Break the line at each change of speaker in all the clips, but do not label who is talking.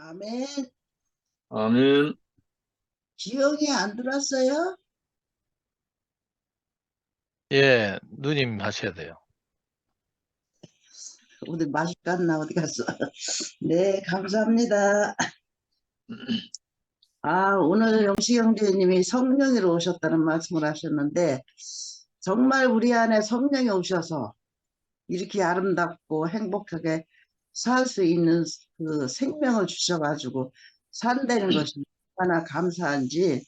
아멘.
아멘.
기영이 안 들었어요?
예, 누님 하셔야 돼요.
어디 맛이 갔나 어디 갔어? 네, 감사합니다. 오늘 영식 형제님이 성령으로 오셨다는 말씀을 하셨는데 정말 우리 안에 성령이 오셔서 이렇게 아름답고 행복하게 살 수 있는 그 생명을 주셔가지고 산다는 것이 얼마나 감사한지.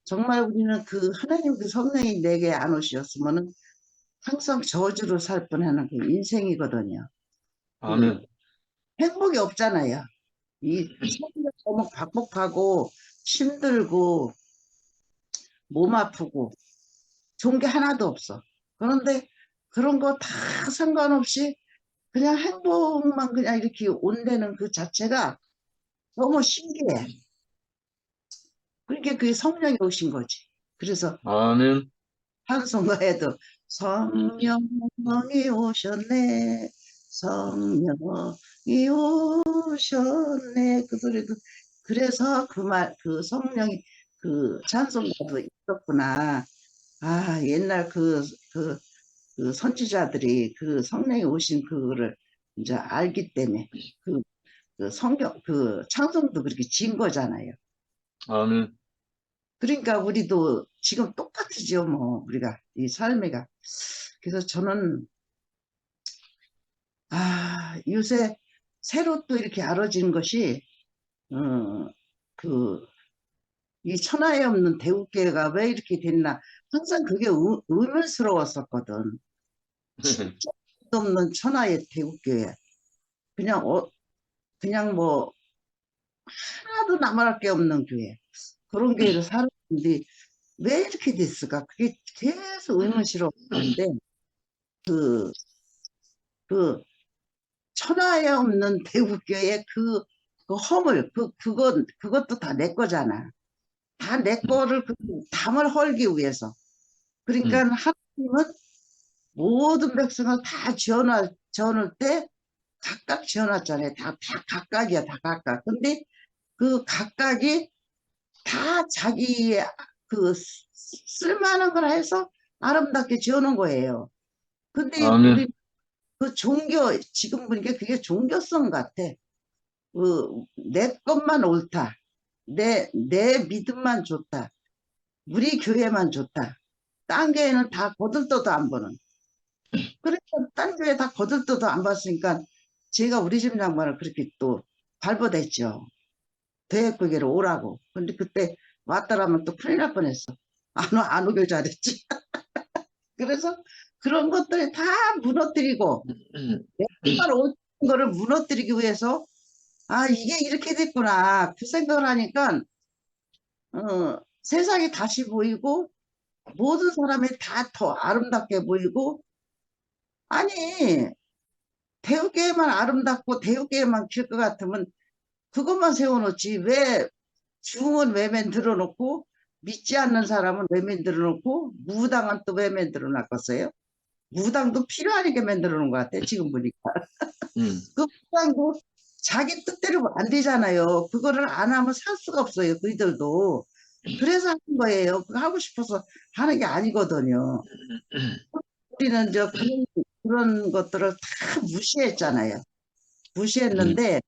정말 우리는 그 하나님 그 성령이 내게 안 오셨으면은 항상 저주로 살 뻔하는 그 인생이거든요. 그
아멘.
행복이 없잖아요. 이 삶이 너무 박복하고 힘들고 몸 아프고 좋은 게 하나도 없어. 그런데 그런 거 다 상관없이 그냥 행복만 그냥 이렇게 온다는 그 자체가 너무 신기해. 그러니까 그게 성령이 오신 거지. 그래서
아멘.
찬송가에도 성령이 오셨네, 성령이 오셨네, 그 노래도. 그래서 그 말, 그 성령이 그 찬송가도 있었구나. 옛날 그 선지자들이 그 성령이 오신 그거를 이제 알기 때문에 그 성경 그 찬송도 그렇게 지은 거잖아요.
아멘.
그러니까 우리도 지금 똑같으죠, 뭐 우리가 이 삶이가. 그래서 저는 요새 새로 또 이렇게 알아진 것이 그 이 천하에 없는 대우교회가 왜 이렇게 됐나, 항상 그게 의문스러웠었거든. 진짜 없는 천하의 대우교회, 그냥 그냥 뭐 하나도 남아날 게 없는 교회, 그런 교회를 살았는데 왜 이렇게 됐을까, 그게 계속 의문스러웠는데 그 그 천하에 없는 대우교회 그 허물, 그것도 다 내 거잖아. 다 내 거를 그 담을 헐기 위해서. 그러니까 하나님은 모든 백성을 다 지어놓을 때 각각 지어놨잖아요. 다 각각이야, 다 각각. 근데 그 각각이 다 자기의 그 쓸만한 걸 해서 아름답게 지어놓은 거예요. 근데
아멘.
우리 그 지금 보니까 그게 종교성 같아. 내 것만 옳다. 내 믿음만 좋다. 우리 교회만 좋다. 딴 교회는 다 거들떠도 안 보는. 그래서 딴 교회 다 거들떠도 안 봤으니까 제가 우리 집 양반을 그렇게 또 발버댔죠. 대학교계로 오라고. 근데 그때 왔다라면 또 큰일 날 뻔했어. 안 오길 잘했지. 그래서 그런 것들이 다 무너뜨리고 내말 옳은 거를 무너뜨리기 위해서 이게 이렇게 됐구나 그 생각을 하니까 세상이 다시 보이고 모든 사람이 다 더 아름답게 보이고. 아니, 대우교회만 아름답고 대우교회만 길 것 같으면 그것만 세워놓지, 왜 중은 왜 만들어 놓고 믿지 않는 사람은 왜 만들어 놓고 무당은 또 왜 만들어 놨겠어요? 무당도 필요하니까 만들어 놓은 것 같아 지금 보니까. 그 무당도 자기 뜻대로 안 되잖아요. 그거를 안 하면 살 수가 없어요, 그이들도. 그래서 하는 거예요. 그거 하고 싶어서 하는 게 아니거든요. 우리는 그런 것들을 다 무시했잖아요. 무시했는데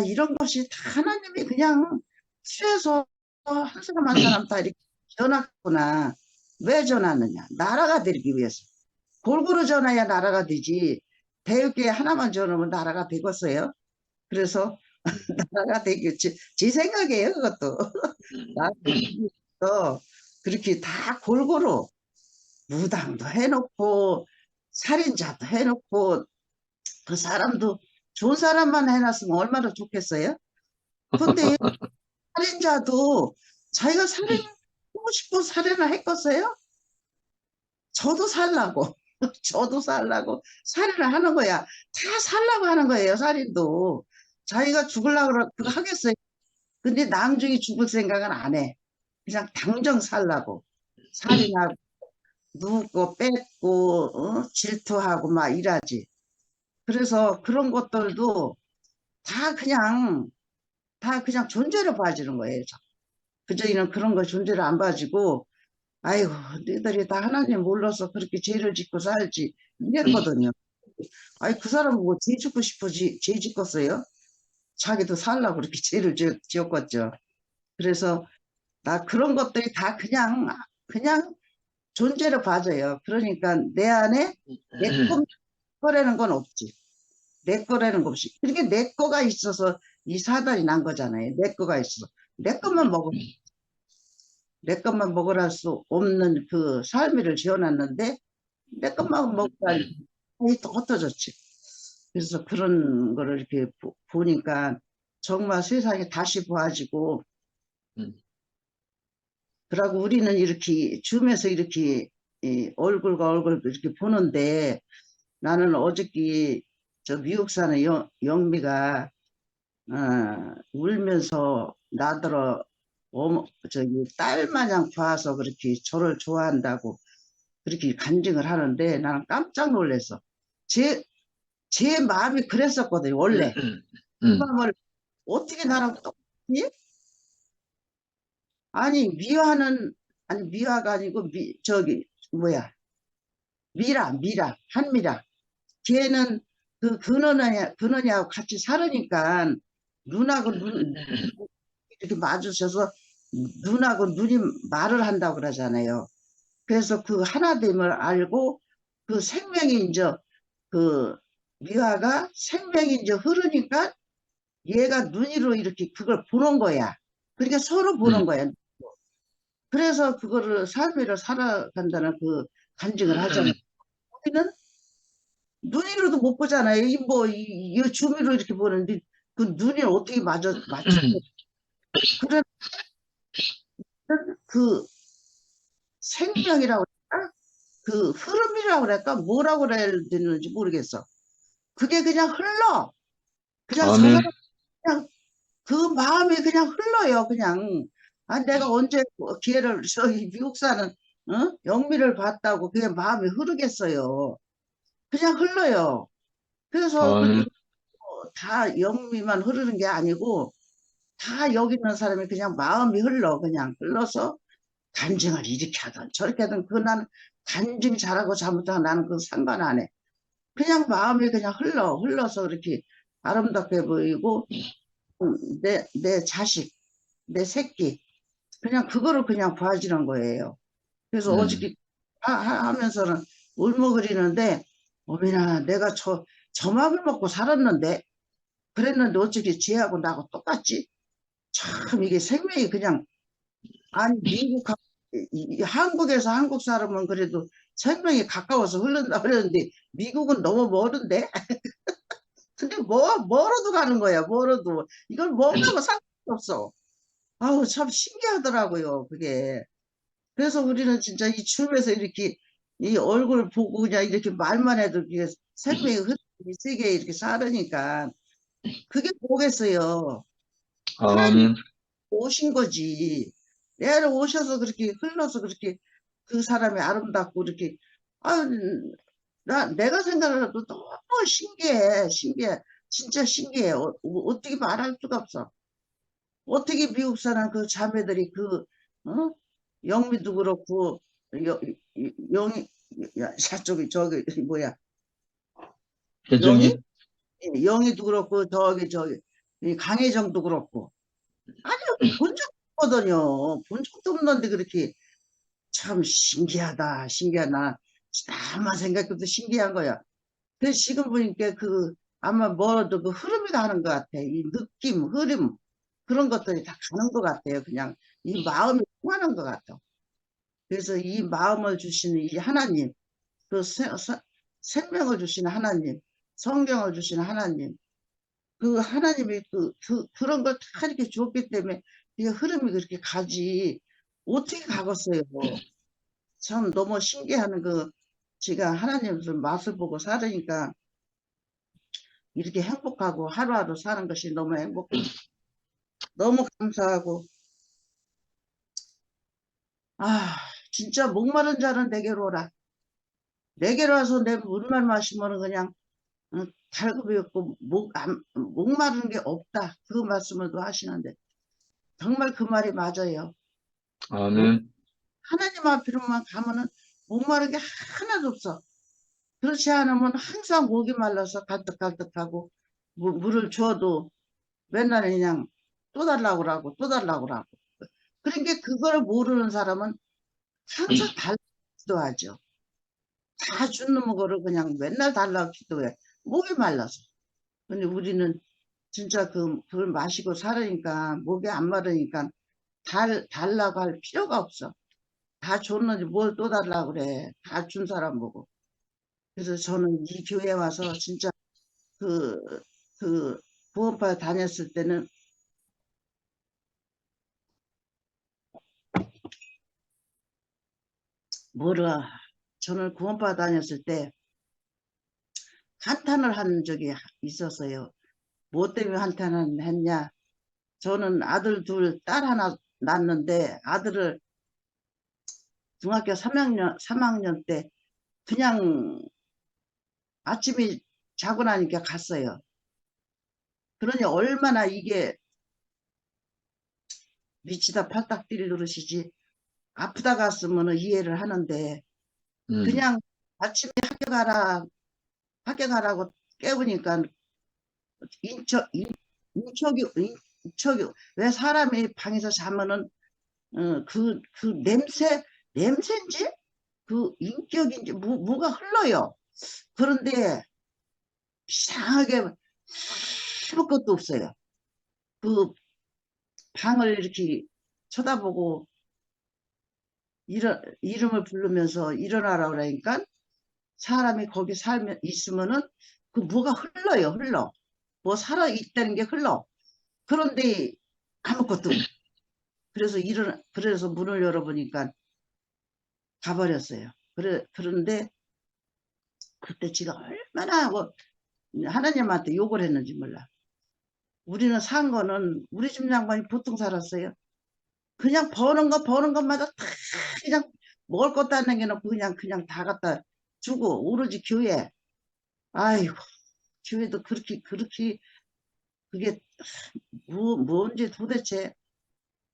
이런 것이 다 하나님이 그냥 취해서 한 사람 한 사람 다 이렇게 전하구나. 왜 전하느냐, 나라가 되기 위해서. 골고루 전해야 나라가 되지. 대육계 하나만 전하면 나라가 되겠어요? 그래서 나라가 되겠지, 제 생각이에요, 그것도. 나라가 되기 위해서 그렇게 다 골고루 무당도 해놓고 살인자도 해놓고, 그 사람도 좋은 사람만 해놨으면 얼마나 좋겠어요? 근데 살인자도 자기가 살인하고 싶어 살인을 했겠어요? 저도 살라고 저도 살라고 살인을 하는 거야. 다 살라고 하는 거예요, 살인도. 자기가 죽으려고 그거 하겠어요? 근데 남중이 죽을 생각은 안 해. 그냥 당장 살라고 살인하고 누구 뺏고 질투하고 막 이러지. 그래서 그런 것들도 다 그냥 다 그냥 존재로 봐주는 거예요. 그저희는 그런 거 존재를 안 봐주고, 아이고, 너희들이 다 하나님 몰라서 그렇게 죄를 짓고 살지. 이랬거든요. 아이, 그 사람은 뭐 죄 짓고 싶어지, 죄 짓겠어요? 자기도 살라고 그렇게 죄를 지었겠죠. 그래서 나 그런 것들이 다 그냥 존재로 봐줘요. 그러니까 내 안에 내 거라는 건 없지. 내 거라는 거 없이. 그렇게 내 거가 있어서 이 사단이 난 거잖아요. 내 거가 있어서. 내 것만 먹어. 내 것만 먹으라 수 없는 그 삶을 지어놨는데 내 것만 먹으라 또 흩어졌지. 그래서 그런 거를 이렇게 보니까 정말 세상이 다시 보아지고,
음,
그러고 우리는 이렇게 줌에서 이렇게 얼굴과 얼굴 이렇게 보는데, 나는 어저께 저 미국 사는 영미가 울면서 나더러 저기 딸 마냥 봐서 그렇게 저를 좋아한다고 그렇게 간증을 하는데 나는 깜짝 놀랐어. 제 마음이 그랬었거든요, 원래. 그 마음을 어떻게 나랑 똑같니? 아니, 아니, 미화가 아니고, 저기, 뭐야, 한미라. 걔는 근원이하고 같이 살으니까 눈하고 눈, 이렇게 마주쳐서 눈하고 눈이 말을 한다고 그러잖아요. 그래서 그 하나됨을 알고 그 생명이 이제 그 미화가 생명이 이제 흐르니까 얘가 눈으로 이렇게 그걸 보는 거야. 그러니까 서로 보는 거야. 그래서 그거를 삶으로 살아간다는 그 간증을 하잖아요. 우리는 눈으로도 못 보잖아요. 이 주미로 이렇게 보는데 그 눈이 어떻게 맞춰. 그런 그 생명이라고 할까? 그 흐름이라고 그럴까? 뭐라고 그래야 되는지 모르겠어. 그게 그냥 흘러. 그냥 저
아멘.
사람 그냥 그 마음이 그냥 흘러요. 그냥. 아, 내가 언제 기회를 저기 미국 사는 영미를 봤다고 그게 마음이 흐르겠어요. 그냥 흘러요. 그래서 그게
아멘.
다 영미만 흐르는 게 아니고 다 여기 있는 사람이 그냥 마음이 그냥 흘러서 간증을 이렇게 하든 저렇게 하든 그 나는 간증 잘하고 잘못하고 나는 그 상관 안 해. 그냥 마음이 그냥 흘러서 이렇게 아름답게 보이고 내 자식, 내 새끼 그냥 그거를 그냥 봐주는 거예요. 그래서 어저께 하면서는 울먹거리는데 어미나 내가 저 맘을 먹고 살았는데 그랬는데 어떻게 쟤하고 나하고 똑같지? 참 이게 생명이 그냥 아니 한국에서 한국 사람은 그래도 생명이 가까워서 흐른다 그러는데 미국은 너무 멀은데 근데 멀어도 가는 거야 멀어도 이걸 뭔가고 상관없어. 아우 참 신기하더라고요 그게. 그래서 우리는 진짜 이 춤에서 이렇게 이 얼굴 보고 그냥 이렇게 말만 해도 이게 생명이 흐르는 이 세계에 이렇게 살으니까 그게 뭐겠어요. 하나님
아멘.
오신 거지. 애를 오셔서 그렇게 흘러서 그렇게 그 사람이 아름답고 이렇게 아, 내가 생각해도 너무 신기해. 진짜 신기해. 어떻게 말할 수가 없어. 어떻게 미국 사람 그 자매들이 어? 영미도 그렇고 여, 영이 저기 뭐야 영이
선생님.
영이도 그렇고 저기 이 강혜정도 그렇고 아니 본 적 없거든요. 본 적도 없는데 그렇게 참 신기하다. 나만 생각해도 신기한 거야. 그래서 지금 보니까 아마 뭐라도 그 흐름이 가는 것 같아. 이 느낌, 흐름 그런 것들이 다 가는 것 같아요. 그냥 이 마음이 통하는 것 같아. 그래서 이 마음을 주시는 이 하나님, 그 생명을 주시는 하나님, 성경을 주시는 하나님, 그 하나님이 그런 걸 다 이렇게 줬기 때문에 이 흐름이 그렇게 가지. 어떻게 가겠어요. 참 너무 신기한 제가 하나님 맛을 보고 살으니까 이렇게 행복하고 하루하루 사는 것이 너무 행복해. 너무 감사하고, 아, 진짜 목마른 자는 내게로 오라. 내게로 와서 내 물만 마시면 그냥 달급이 없고 목마른 게 없다. 그 말씀을 또 하시는데 정말 그 말이 맞아요.
아멘.
하나님 앞으로만 가면은 목마른 게 하나도 없어. 그렇지 않으면 항상 목이 말라서 갈떡갈떡하고 물을 줘도 맨날 그냥 또 달라고 그러고 또 달라고 그러고. 그러니까 그걸 모르는 사람은 항상 달라고 기도하죠. 다 주는 거를 그냥 맨날 달라고 기도해. 목이 말라서. 근데 우리는 진짜 그걸 마시고 살으니까 목이 안 마르니까 달라고 할 필요가 없어. 다 줬는지 뭘 또 달라고 그래. 다 준 사람 보고. 그래서 저는 이 교회 와서 진짜 그, 구원파 다녔을 때는 뭐라, 저는 구원파 다녔을 때 한탄을 한 적이 있었어요. 뭐 때문에 한탄을 했냐? 저는 아들 둘, 딸 하나 낳았는데 아들을 중학교 3학년 때 그냥 아침에 자고 나니까 갔어요. 그러니 얼마나 이게 미치다 팔딱 뛸 노릇이지. 아프다 갔으면 이해를 하는데
음,
그냥 아침에 학교 가라고 깨우니까 인척이 왜 사람이 방에서 자면은 그 냄새인지 그 인격인지 뭐가 흘러요. 그런데 이상하게 아무것도 없어요. 그 방을 이렇게 쳐다보고 이름을 부르면서 일어나라 그러니까 사람이 거기 살면 있으면은 그 뭐가 흘러. 뭐 살아 있다는 게 흘러. 그런데 아무것도 없어. 그래서 문을 열어보니까 가버렸어요. 그런데 그때 지가 얼마나 하나님한테 욕을 했는지 몰라. 우리는 산 거는 우리 집 양반이 보통 살았어요. 그냥 버는 것마다 다 그냥 먹을 것도 안 남겨놓고 그냥 다 갖다 주고 오로지 교회. 아이고 교회도 그렇게 그게 뭔지 도대체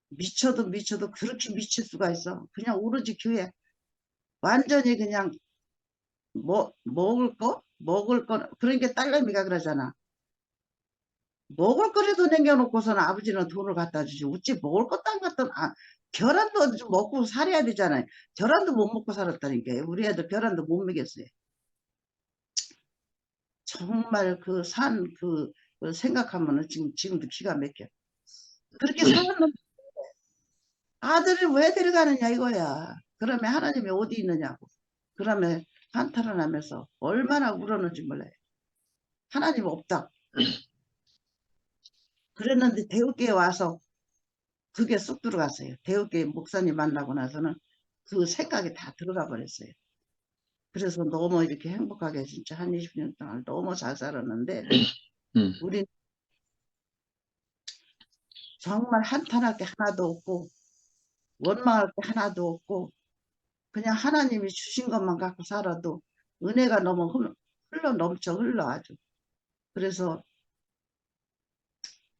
미쳐도 그렇게 미칠 수가 있어. 그냥 오로지 교회. 완전히 그냥 먹을 거 그러니까 딸내미가 그러잖아. 먹을 거라도 남겨놓고서는 아버지는 돈을 갖다 주지. 어찌 먹을 것도 안 갖다 계란도 좀 먹고 살아야 되잖아요. 계란도 못 먹고 살았다니까요. 우리 애들 계란도 못 먹였어요. 정말 그 생각하면은 지금도 기가 막혀. 그렇게 사는 아들을 왜 데려가느냐 이거야. 그러면 하나님이 어디 있느냐고. 그러면 한탄을 하면서 얼마나 울었는지 몰라요. 하나님 없다. 그랬는데 대우교회 와서 그게 쏙 들어갔어요. 대우교회 목사님 만나고 나서는 그 생각이 다 들어가 버렸어요. 그래서 너무 이렇게 행복하게 진짜 한 20년 동안 너무 잘 살았는데
음,
우린 정말 한탄할 게 하나도 없고 원망할 게 하나도 없고 그냥 하나님이 주신 것만 갖고 살아도 은혜가 너무 흘러 아주. 그래서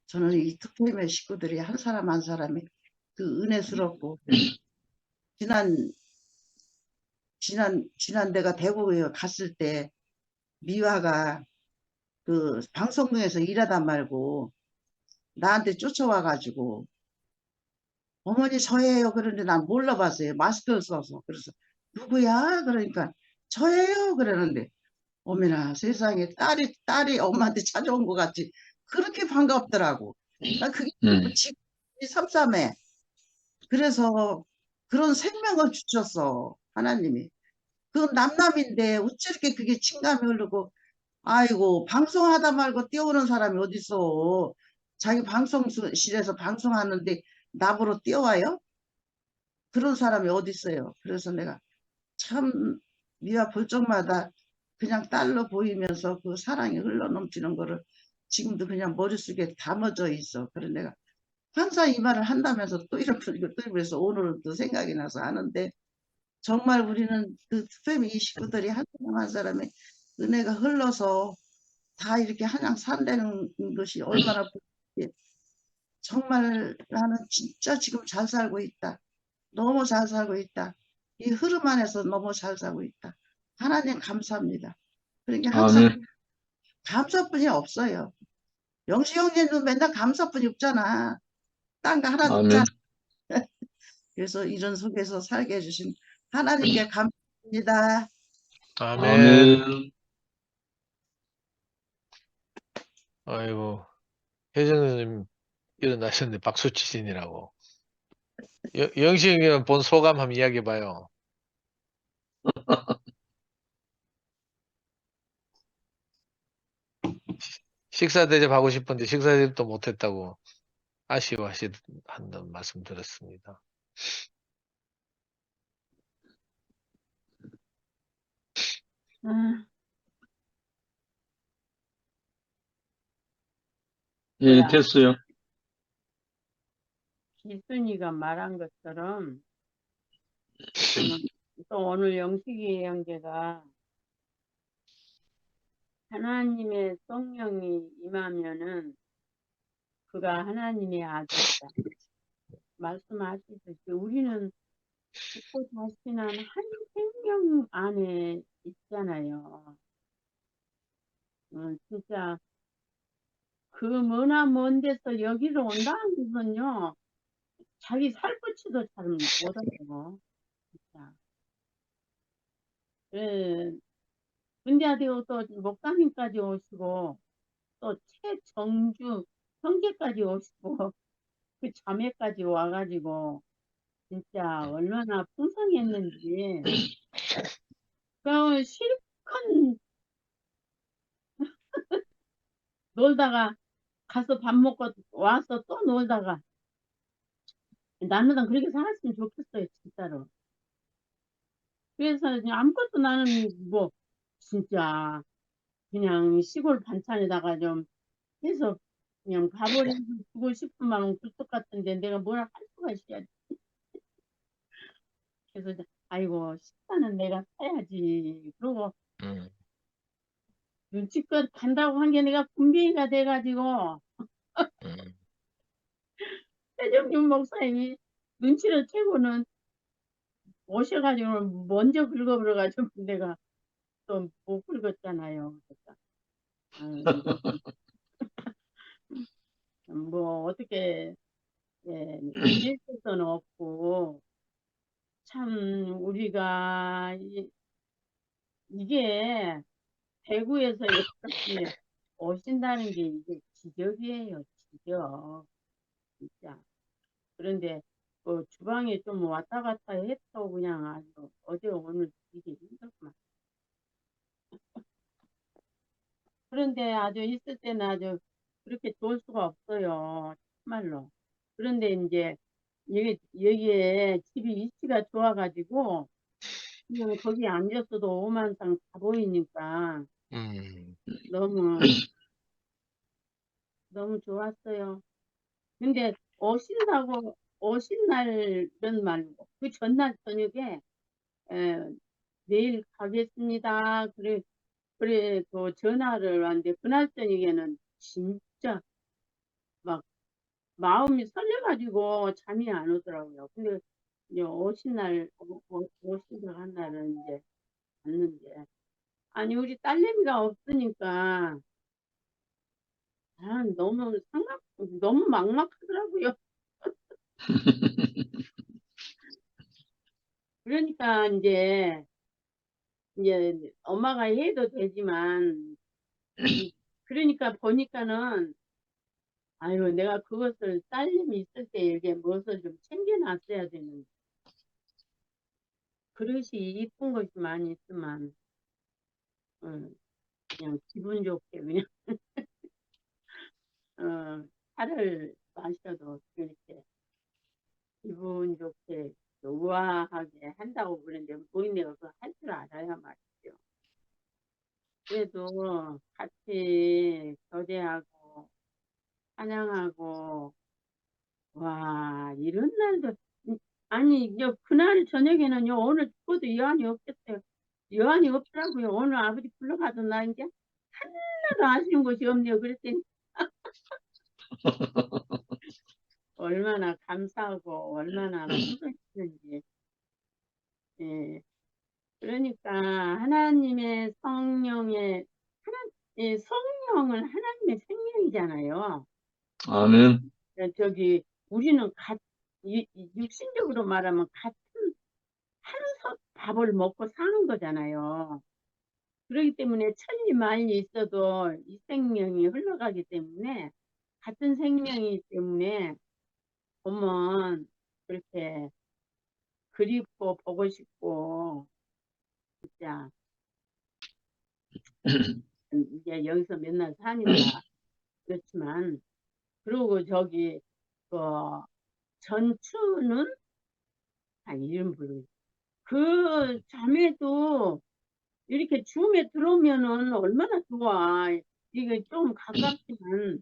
저는 이 특별의 식구들이 한 사람 한 사람이 그 은혜스럽고 지난 내가 대구에 갔을 때 미화가 그 방송국에서 일하다 말고 나한테 쫓아와 가지고 어머니 저예요. 그런데 난 몰라봤어요. 마스크를 써서. 그래서 누구야? 그러니까 저예요. 그러는데 어머나 세상에 딸이 엄마한테 찾아온 것 같이 그렇게 반갑더라고. 나 그게
음,
지금 삼삼해. 그래서 그런 생명을 주셨어. 하나님이. 그 남남인데 어찌 이렇게 그게 친감이 흐르고 아이고 방송하다 말고 뛰어오는 사람이 어딨어. 자기 방송실에서 방송하는데 나보러 뛰어와요? 그런 사람이 어딨어요. 그래서 내가 참 미화 볼 적마다 그냥 딸로 보이면서 그 사랑이 흘러넘치는 거를 지금도 그냥 머릿속에 담아져 있어. 그래 내가 항상 이 말을 한다면서 또 이러고 또 이러면서 오늘은 또 생각이 나서 하는데 정말 우리는 그 특별히 이 식구들이 한 사람 한 사람의 은혜가 흘러서 다 이렇게 한양 산다는 것이 얼마나 부럽지. 정말 나는 진짜 지금 잘 살고 있다. 너무 잘 살고 있다. 이 흐름 안에서 너무 잘 살고 있다. 하나님 감사합니다. 그러니까 항상
아멘.
감사뿐이 없어요. 영식 형제도 맨날 감사뿐이 없잖아. 딴 거 하나도
아멘.
없잖아. 그래서 이런 속에서 살게 해주신 하나님께 감사합니다.
아멘.
아멘.
아이고, 혜정님 일어나셨는데 박수 치시느라고. 영식이면 본 소감 한번 이야기해봐요. 식사 대접하고 싶은데 식사 대접도 못했다고 아쉬워하신다는 말씀 들었습니다.
아,
예,
뭐야,
됐어요.
기순이가 말한 것처럼, 또 오늘 영식이 형제가 하나님의 성령이 임하면은 그가 하나님의 아들이다. 말씀하시듯이 우리는 죽고 다시는 한 생명 안에 있잖아요. 진짜 그 머나 먼 데서 여기로 온다는 것은요, 자기 살붙이도 잘 못하고, 진짜. 예, 근데 또 목사님까지 오시고, 또 최정주 형제까지 오시고, 그 자매까지 와가지고, 진짜 얼마나 풍성했는지, 그 실컷 놀다가 가서 밥 먹고 와서 또 놀다가, 나는 그렇게 살았으면 좋겠어요, 진짜로. 그래서 그냥 아무것도 나는 뭐, 진짜, 그냥 시골 반찬에다가 좀 해서 그냥 가버리고 주고 싶은 마음 굴뚝 같은데 내가 뭘 할 수가 있어야지. 그래서 이제 아이고 식사는 내가 사야지. 그러고
음,
눈치껏 간다고 한 게 내가 군뱅이가 돼가지고
음,
최정준 목사님이 눈치를 채고는 오셔가지고 먼저 긁어버려가지고 내가 또 못 긁었잖아요. 그러니까 뭐 어떻게 이길 수는 없고 참 우리가 이게 대구에서 여기까지 오신다는 게 이게 기적이에요, 기적. 진짜. 그런데 주방에 좀 왔다 갔다 해도 그냥 아주 어제 오늘 이게 힘들구만. 그런데 아주 있을 때는 아주 그렇게 좋을 수가 없어요. 정말로. 그런데 이제 여기에 집이 위치가 좋아가지고 그냥 거기 앉았어도 오만상 다 보이니까
음,
너무 너무 좋았어요. 근데 오신 날은 말고 그 전날 저녁에 에, 내일 가겠습니다. 그래 또 전화를 왔는데 그날 저녁에는 진짜 막 마음이 설레가지고 잠이 안 오더라고요. 근데 이제 오신다 한 날은 이제 갔는데 아니 우리 딸내미가 없으니까 너무 막막하더라고요. 그러니까 이제 엄마가 해도 되지만 그러니까 보니까는 아유 내가 그것을 딸님이 있을 때 이게 무엇을 좀 챙겨놨어야 되는 그릇이 이쁜 것이 많이 있지만 그냥 기분 좋게 그냥 차를 마셔도 이렇게 기분 좋게 우아하게 한다고 그러는데 보이네요. 그거 할 줄 알아야 말이죠. 그래도 같이 교제하고 찬양하고 와 이런 날도 아니 그날 저녁에는요 오늘 죽어도 여한이 없겠어요. 여한이 없더라고요. 오늘 아버지 불러가도 나 이제 하나도 아쉬운 것이 없네요. 그랬더니 얼마나 감사하고 얼마나 풍성했는지. 예. 그러니까 하나님의 성령의 성령은 하나님의 생명이잖아요.
아멘.
저기 우리는 육신적으로 말하면 같은 한솥 밥을 먹고 사는 거잖아요. 그렇기 때문에 천리 만리 있어도 이 생명이 흘러가기 때문에 같은 생명이기 때문에 보면 그렇게 그립고 보고 싶고 진짜 이제 여기서 맨날 사니까 그렇지만 그리고 저기 그 전추는 이름 부르 그 자매도 이렇게 줌에 들어오면은 얼마나 좋아. 이게 좀 가깝지만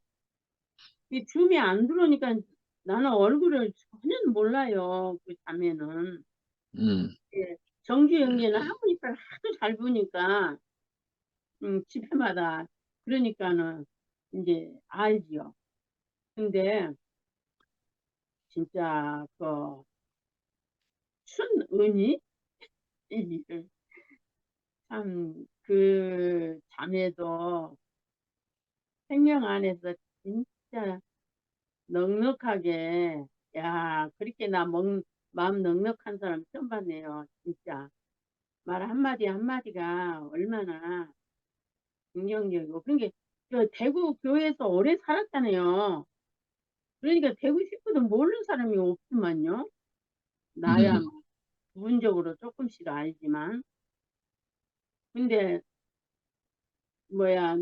이 줌에 안 들어오니까 나는 얼굴을 전혀 몰라요. 그 자매는. 예, 정주 연기는 하모니카를 하도 잘 부니까 집회마다 그러니까는 이제 알지요. 근데 진짜 그 춘은이 참 그 자매도 생명 안에서 진짜 넉넉하게 야 그렇게 마음 넉넉한 사람 처음 봤네요. 진짜 말 한마디 한마디가 얼마나 긍정적이고 그러니까 저 대구 교회에서 오래 살았잖아요. 그러니까 대구 식구도 모르는 사람이 없지만요. 나야 뭐 부분적으로 조금씩 알지만 근데 뭐야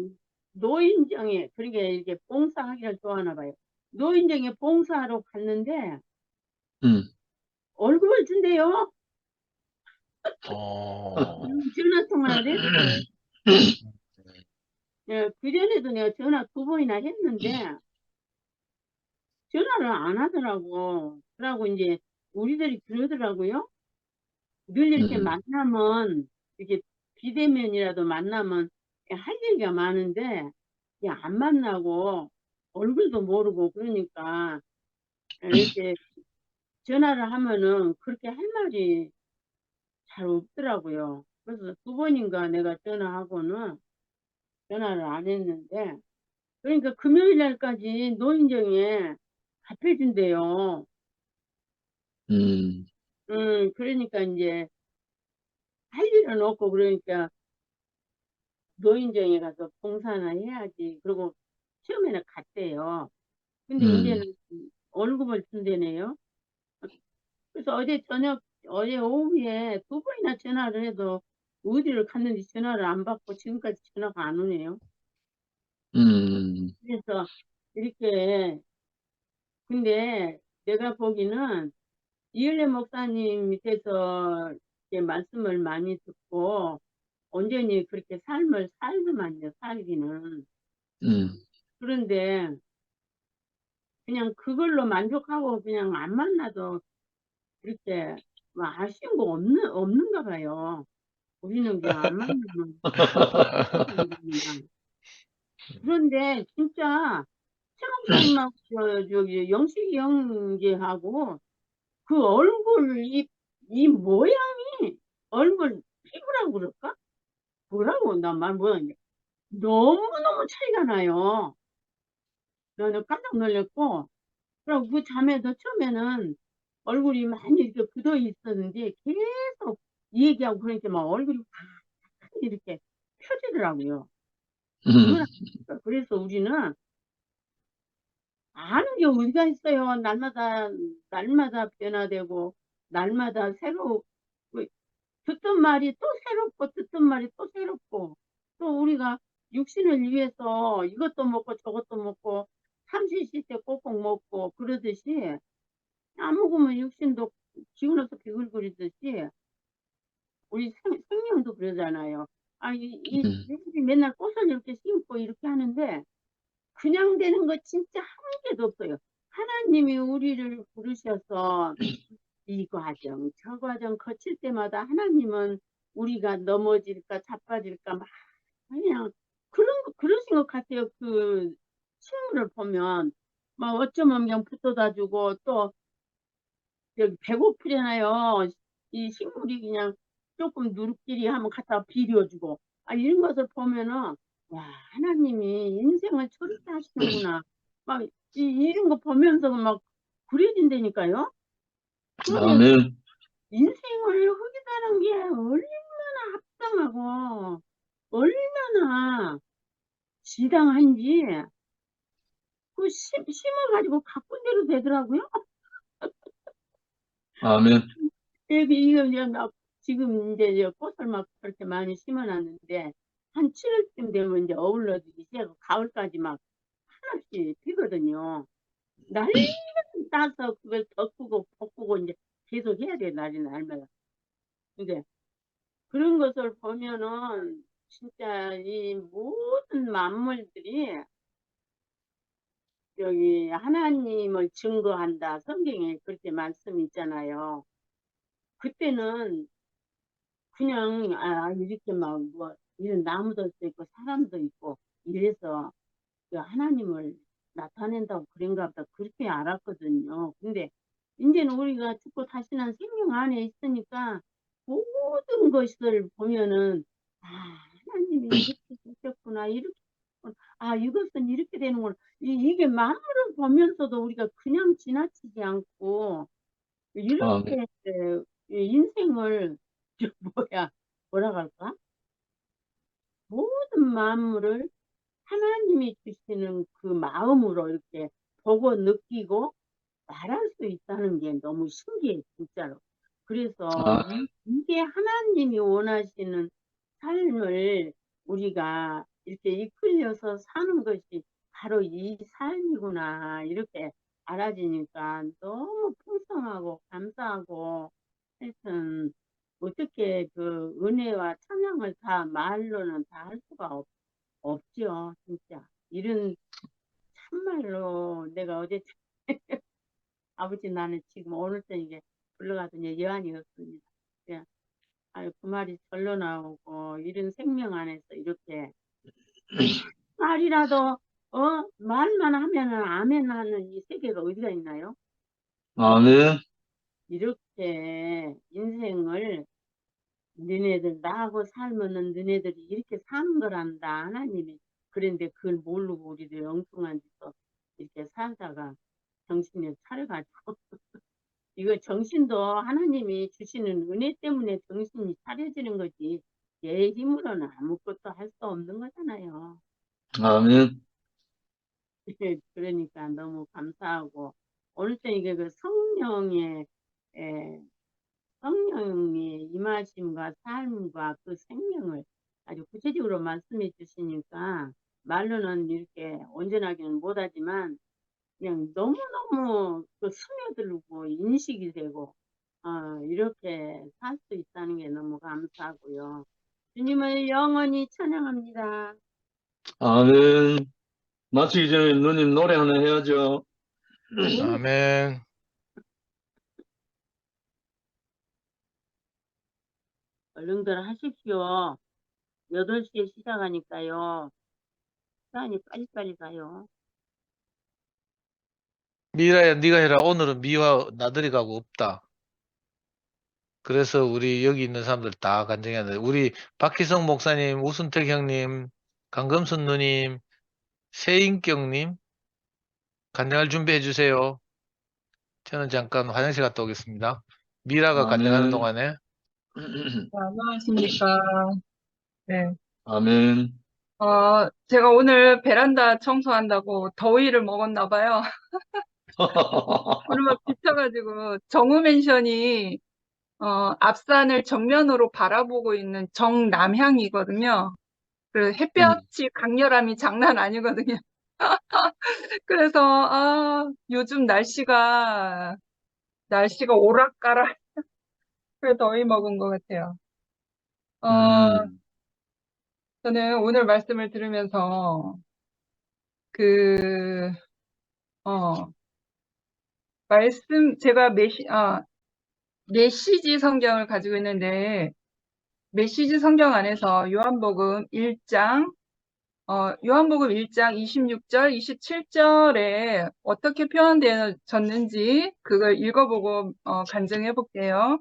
노인정에 그러니까 이렇게 봉사하기를 좋아하나 봐요. 노인정에 봉사하러 갔는데 월급을 준대요.
어,
전화 통화를 했어요. 예, 그전에도 내가 전화 2번이나 했는데 전화를 안 하더라고. 그러고 이제 우리들이 그러더라고요. 늘 이렇게 만나면 이렇게 비대면이라도 만나면 할 얘기가 많은데 그냥 안 만나고 얼굴도 모르고 그러니까 이렇게 전화를 하면은 그렇게 할 말이 잘 없더라고요. 그래서 2번인가 내가 전화하고는 전화를 안 했는데 그러니까 금요일 날까지 노인정에 밥해준대요. 그러니까 이제 할 일은 없고 그러니까 노인정에 가서 봉사나 해야지. 그리고 처음에는 갔대요. 근데 이제는 월급을 준대네요. 그래서 어제 오후에 2번이나 전화를 해도 어디를 갔는지 전화를 안 받고 지금까지 전화가 안 오네요. 그래서 이렇게 근데 내가 보기는 이을래 목사님 밑에서 이렇게 말씀을 많이 듣고 온전히 그렇게 삶을 살더만요, 살기는. 그런데 그냥 그걸로 만족하고 그냥 안 만나도 그렇게 뭐 아쉬운 거 없는가 봐요. 우리는 그냥 안 만나면 그냥. 그런데 진짜 최 목사님하고 저기 영식이 형제하고 그 얼굴 이 모양이 얼굴 피부라고 그럴까? 뭐라고 나 말 모양이 너무너무 차이가 나요. 나는 깜짝 놀랐고 그리고 그 자매도 처음에는 얼굴이 많이 이렇게 굳어 있었는데 계속 이 얘기하고 그러니까 막 얼굴이 확 이렇게 펴지더라고요. 그래서 우리는 아는 게 어디가 있어요. 날마다 변화되고 날마다 새로 그 듣던 말이 또 새롭고 듣던 말이 또 새롭고 또 우리가 육신을 위해서 이것도 먹고 저것도 먹고 삼시세 때 꼭꼭 먹고 그러듯이 안 먹으면 육신도 기운없어 비글거리듯이 우리 생명도 그러잖아요. 우리 맨날 꽃을 이렇게 심고 이렇게 하는데 그냥 되는 거 진짜 한 개도 없어요. 하나님이 우리를 부르셔서 이 과정, 저 과정 거칠 때마다 하나님은 우리가 넘어질까 자빠질까 막 그냥 그러신 것 같아요. 그 식물을 보면 막 어쩌면 그냥 붙어다 주고 또 여기 배고프잖아요. 이 식물이 그냥 조금 누룩끼리 하면 갖다 비벼주고 이런 것을 보면은 와 하나님이 인생을 저렇게 하시는구나. 막 이런 거 보면서 막 그려진다니까요. 그러면
아멘.
인생을 흑이다는 게 얼마나 합당하고 얼마나 지당한지 심어가지고 가꾼 대로 되더라고요.
아멘.
이거 이제 막 지금 이제 꽃을 막 그렇게 많이 심어놨는데 한 7월쯤 되면 이제 어울러지기 시작하고 가을까지 막 하나씩 피거든요. 날이 따서 그걸 덮고 볶고 이제 계속 해야 돼 날이 날마다. 근데 그런 것을 보면은 진짜 이 모든 만물들이 여기 하나님을 증거한다. 성경에 그렇게 말씀이 있잖아요. 그때는 그냥 이렇게 막 뭐 이런 나무도 있고 사람도 있고 이래서 그 하나님을 나타낸다고 그런가 보다 그렇게 알았거든요. 근데 이제는 우리가 죽고 다시는 생명 안에 있으니까 모든 것을 보면은 하나님이 이렇게 하셨구나 이렇게 했구나. 이것은 이렇게 되는구나. 이게 만물을 보면서도 우리가 그냥 지나치지 않고
아멘.
이렇게 인생을 뭐라 할까? 모든 만물을 하나님이 주시는 그 마음으로 이렇게 보고 느끼고 말할 수 있다는 게 너무 신기해, 진짜로. 그래서
아,
이게 하나님이 원하시는 삶을 우리가 이렇게 이끌려서 사는 것이 바로 이 삶이구나, 이렇게 알아지니까 너무 풍성하고 감사하고, 하여튼, 어떻게 그 은혜와 찬양을 다 말로는 다 할 수가 없죠, 진짜. 이런 참말로 내가 어제 아버지 나는 지금 오늘 저녁에 불러가더니 여한이 없습니다. 그냥 그 말이 절로 나오고 이런 생명 안에서 이렇게 말이라도 말만 하면은 아멘 하는 이 세계가 어디가 있나요?
아멘.
이렇게 인생을 너네들 나하고 살면은 너네들이 이렇게 사는 거란다 하나님이 그런데 그걸 모르고 우리들 엉뚱한 짓도 이렇게 살다가 정신을 차려가지고 이거 정신도 하나님이 주시는 은혜 때문에 정신이 차려지는 거지. 얘 힘으로는 아무것도 할 수 없는 거잖아요.
아멘.
그러니까 너무 감사하고 오늘 또 이게 그 성령의 에, 성령의 임하심과 삶과 그 생명을 아주 구체적으로 말씀해 주시니까 말로는 이렇게 온전하게는 못하지만 그냥 너무너무 그 스며들고 인식이 되고 이렇게 살 수 있다는 게 너무 감사하고요. 주님을 영원히 찬양합니다.
아멘. 마치기 전에 누님 노래 하나 해야죠.
네,
아멘.
얼른들 하십시오. 8시에 시작하니까요. 시간이 빨리빨리 가요.
미라야, 네가 해라. 오늘은 미와 나들이 가고 없다. 그래서 우리 여기 있는 사람들 다 간증해야 돼. 우리 박희성 목사님, 우순택 형님, 강금순 누님, 세인경님 간증할 준비해 주세요. 저는 잠깐 화장실 갔다 오겠습니다. 미라가 간증하는
아멘.
동안에.
네, 안녕하십니까. 네.
아멘.
제가 오늘 베란다 청소한다고 더위를 먹었나 봐요. 오늘 막 비쳐가지고 정우맨션이 앞산을 정면으로 바라보고 있는 정남향이거든요. 그 햇볕이 강렬함이 장난 아니거든요. 그래서 요즘 날씨가 오락가락 그래 더위 먹은 것 같아요.
음.
저는 오늘 말씀을 들으면서 그 제가 메시지 성경을 가지고 있는데, 메시지 성경 안에서 요한복음 1장, 요한복음 1장 26절, 27절에 어떻게 표현되어졌는지 그걸 읽어보고 간증해 볼게요.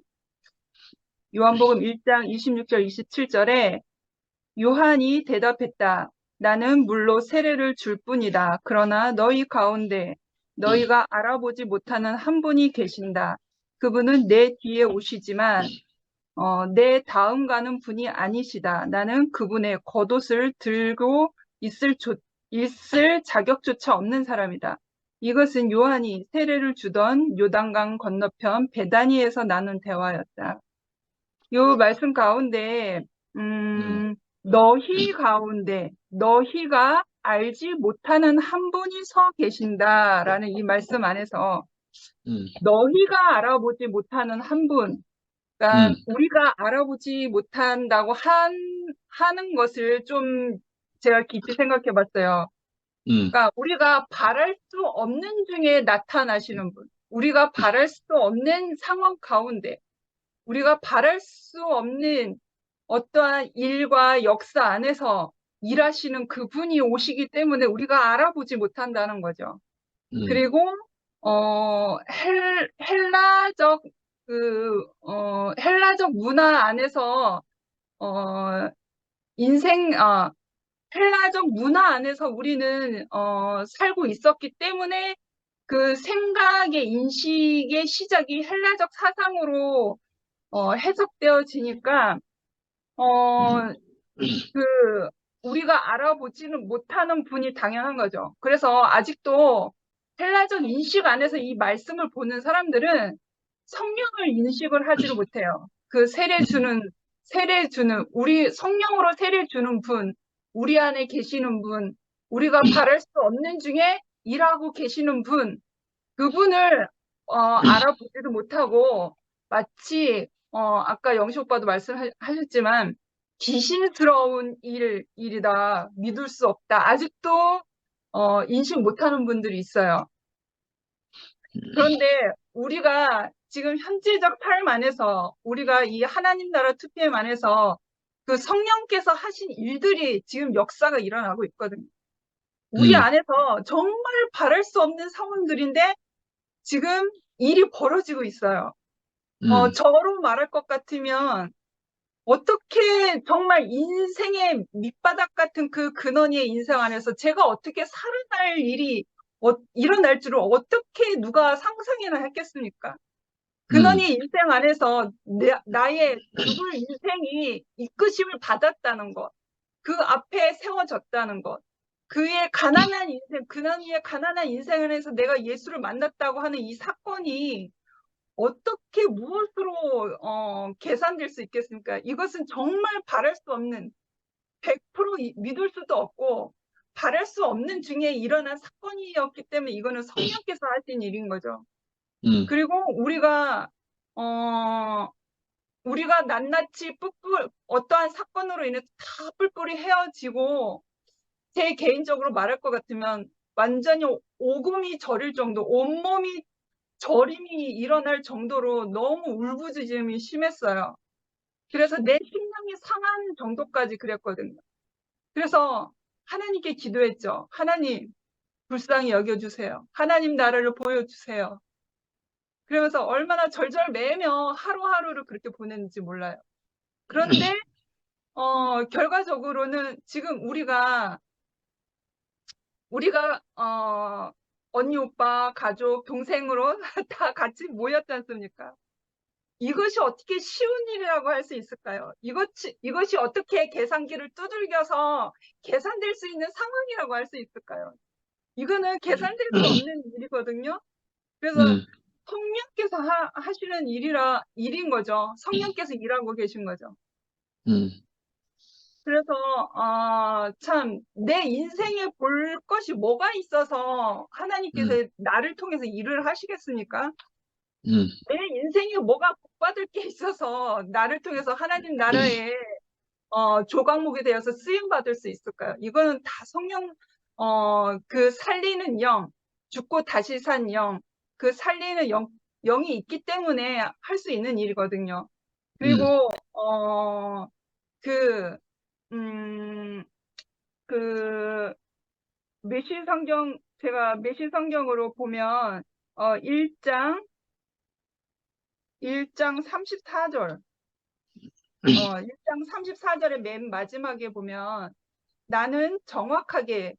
요한복음 1장 26절, 27절에 요한이 대답했다. 나는 물로 세례를 줄 뿐이다. 그러나 너희 가운데 너희가 알아보지 못하는 한 분이 계신다. 그분은 내 뒤에 오시지만 내 다음 가는 분이 아니시다. 나는 그분의 겉옷을 들고 있을 자격조차 없는 사람이다. 이것은 요한이 세례를 주던 요단강 건너편 베다니에서 나눈 대화였다. 요 말씀 가운데 너희 가운데 너희가 알지 못하는 한 분이 서 계신다라는 이 말씀 안에서 너희가 알아보지 못하는 한 분, 그러니까 우리가 알아보지 못한다고 하는 것을 좀 제가 깊이 생각해 봤어요. 그러니까 우리가 바랄 수 없는 중에 나타나시는 분, 우리가 바랄 수 없는 상황 가운데, 우리가 바랄 수 없는 어떠한 일과 역사 안에서 일하시는 그분이 오시기 때문에 우리가 알아보지 못한다는 거죠. 그리고 헬라적 헬라적 문화 안에서 헬라적 문화 안에서 우리는 살고 있었기 때문에 그 생각의 인식의 시작이 헬라적 사상으로 해석되어지니까 우리가 알아보지는 못하는 분이 당연한 거죠. 그래서 아직도 헬라적 인식 안에서 이 말씀을 보는 사람들은 성령을 인식을 하지를 못해요. 그 세례 주는, 우리 성령으로 세례 주는 분, 우리 안에 계시는 분, 우리가 바랄 수 없는 중에 일하고 계시는 분, 그분을 알아보지도 못하고 마치 아까 영식 오빠도 말씀하셨지만 귀신스러운 일이다. 믿을 수 없다. 아직도 인식 못하는 분들이 있어요. 그런데 우리가 지금 현재적 삶 안에서 우리가 이 하나님 나라 2PM 안에서 그 성령께서 하신 일들이 지금 역사가 일어나고 있거든요. 우리 안에서 정말 바랄 수 없는 상황들인데 지금 일이 벌어지고 있어요. 저로 말할 것 같으면 어떻게 정말 인생의 밑바닥 같은 그 근원의 인생 안에서 제가 어떻게 살아날 일이 일어날 줄을 어떻게 누가 상상이나 했겠습니까? 근원의 인생 안에서 나의 죽을 인생이 이끄심을 받았다는 것, 그 앞에 세워졌다는 것, 그의 가난한 인생, 근원의 가난한 인생 안에서 내가 예수를 만났다고 하는 이 사건이 어떻게 무엇으로 계산될 수 있겠습니까? 이것은 정말 바랄 수 없는 100% 믿을 수도 없고 바랄 수 없는 중에 일어난 사건이었기 때문에 이거는 성령께서 하신 일인 거죠. 그리고 우리가 낱낱이 어떠한 사건으로 인해서 다 뿔뿔이 헤어지고 제 개인적으로 말할 것 같으면 완전히 오금이 저릴 정도, 온몸이 저림이 일어날 정도로 너무 울부짖음이 심했어요. 그래서 내 심령이 상한 정도까지 그랬거든요. 그래서 하나님께 기도했죠. 하나님, 불쌍히 여겨주세요. 하나님 나라를 보여주세요. 그러면서 얼마나 절절매며 하루하루를 그렇게 보냈는지 몰라요. 그런데 결과적으로는 지금 우리가 언니, 오빠, 가족, 동생으로 다 같이 모였지 않습니까? 이것이 어떻게 쉬운 일이라고 할 수 있을까요? 이것이 어떻게 계산기를 두들겨서 계산될 수 있는 상황이라고 할 수 있을까요? 이거는 계산될 수 없는 일이거든요. 그래서 성령께서 하시는 일인 거죠. 성령께서 일하고 계신 거죠. 그래서 참 내 인생에 볼 것이 뭐가 있어서 하나님께서 나를 통해서 일을 하시겠습니까? 내 인생에 뭐가 복받을 게 있어서 나를 통해서 하나님 나라에 조각목이 되어서 쓰임받을 수 있을까요? 이거는 다 성령 그 살리는 영, 죽고 다시 산 영, 그 살리는 영이 있기 때문에 할 수 있는 일이거든요. 그리고 그 제가 매시성경으로 보면 1장 34절 1장 34절의 맨 마지막에 보면 나는 정확하게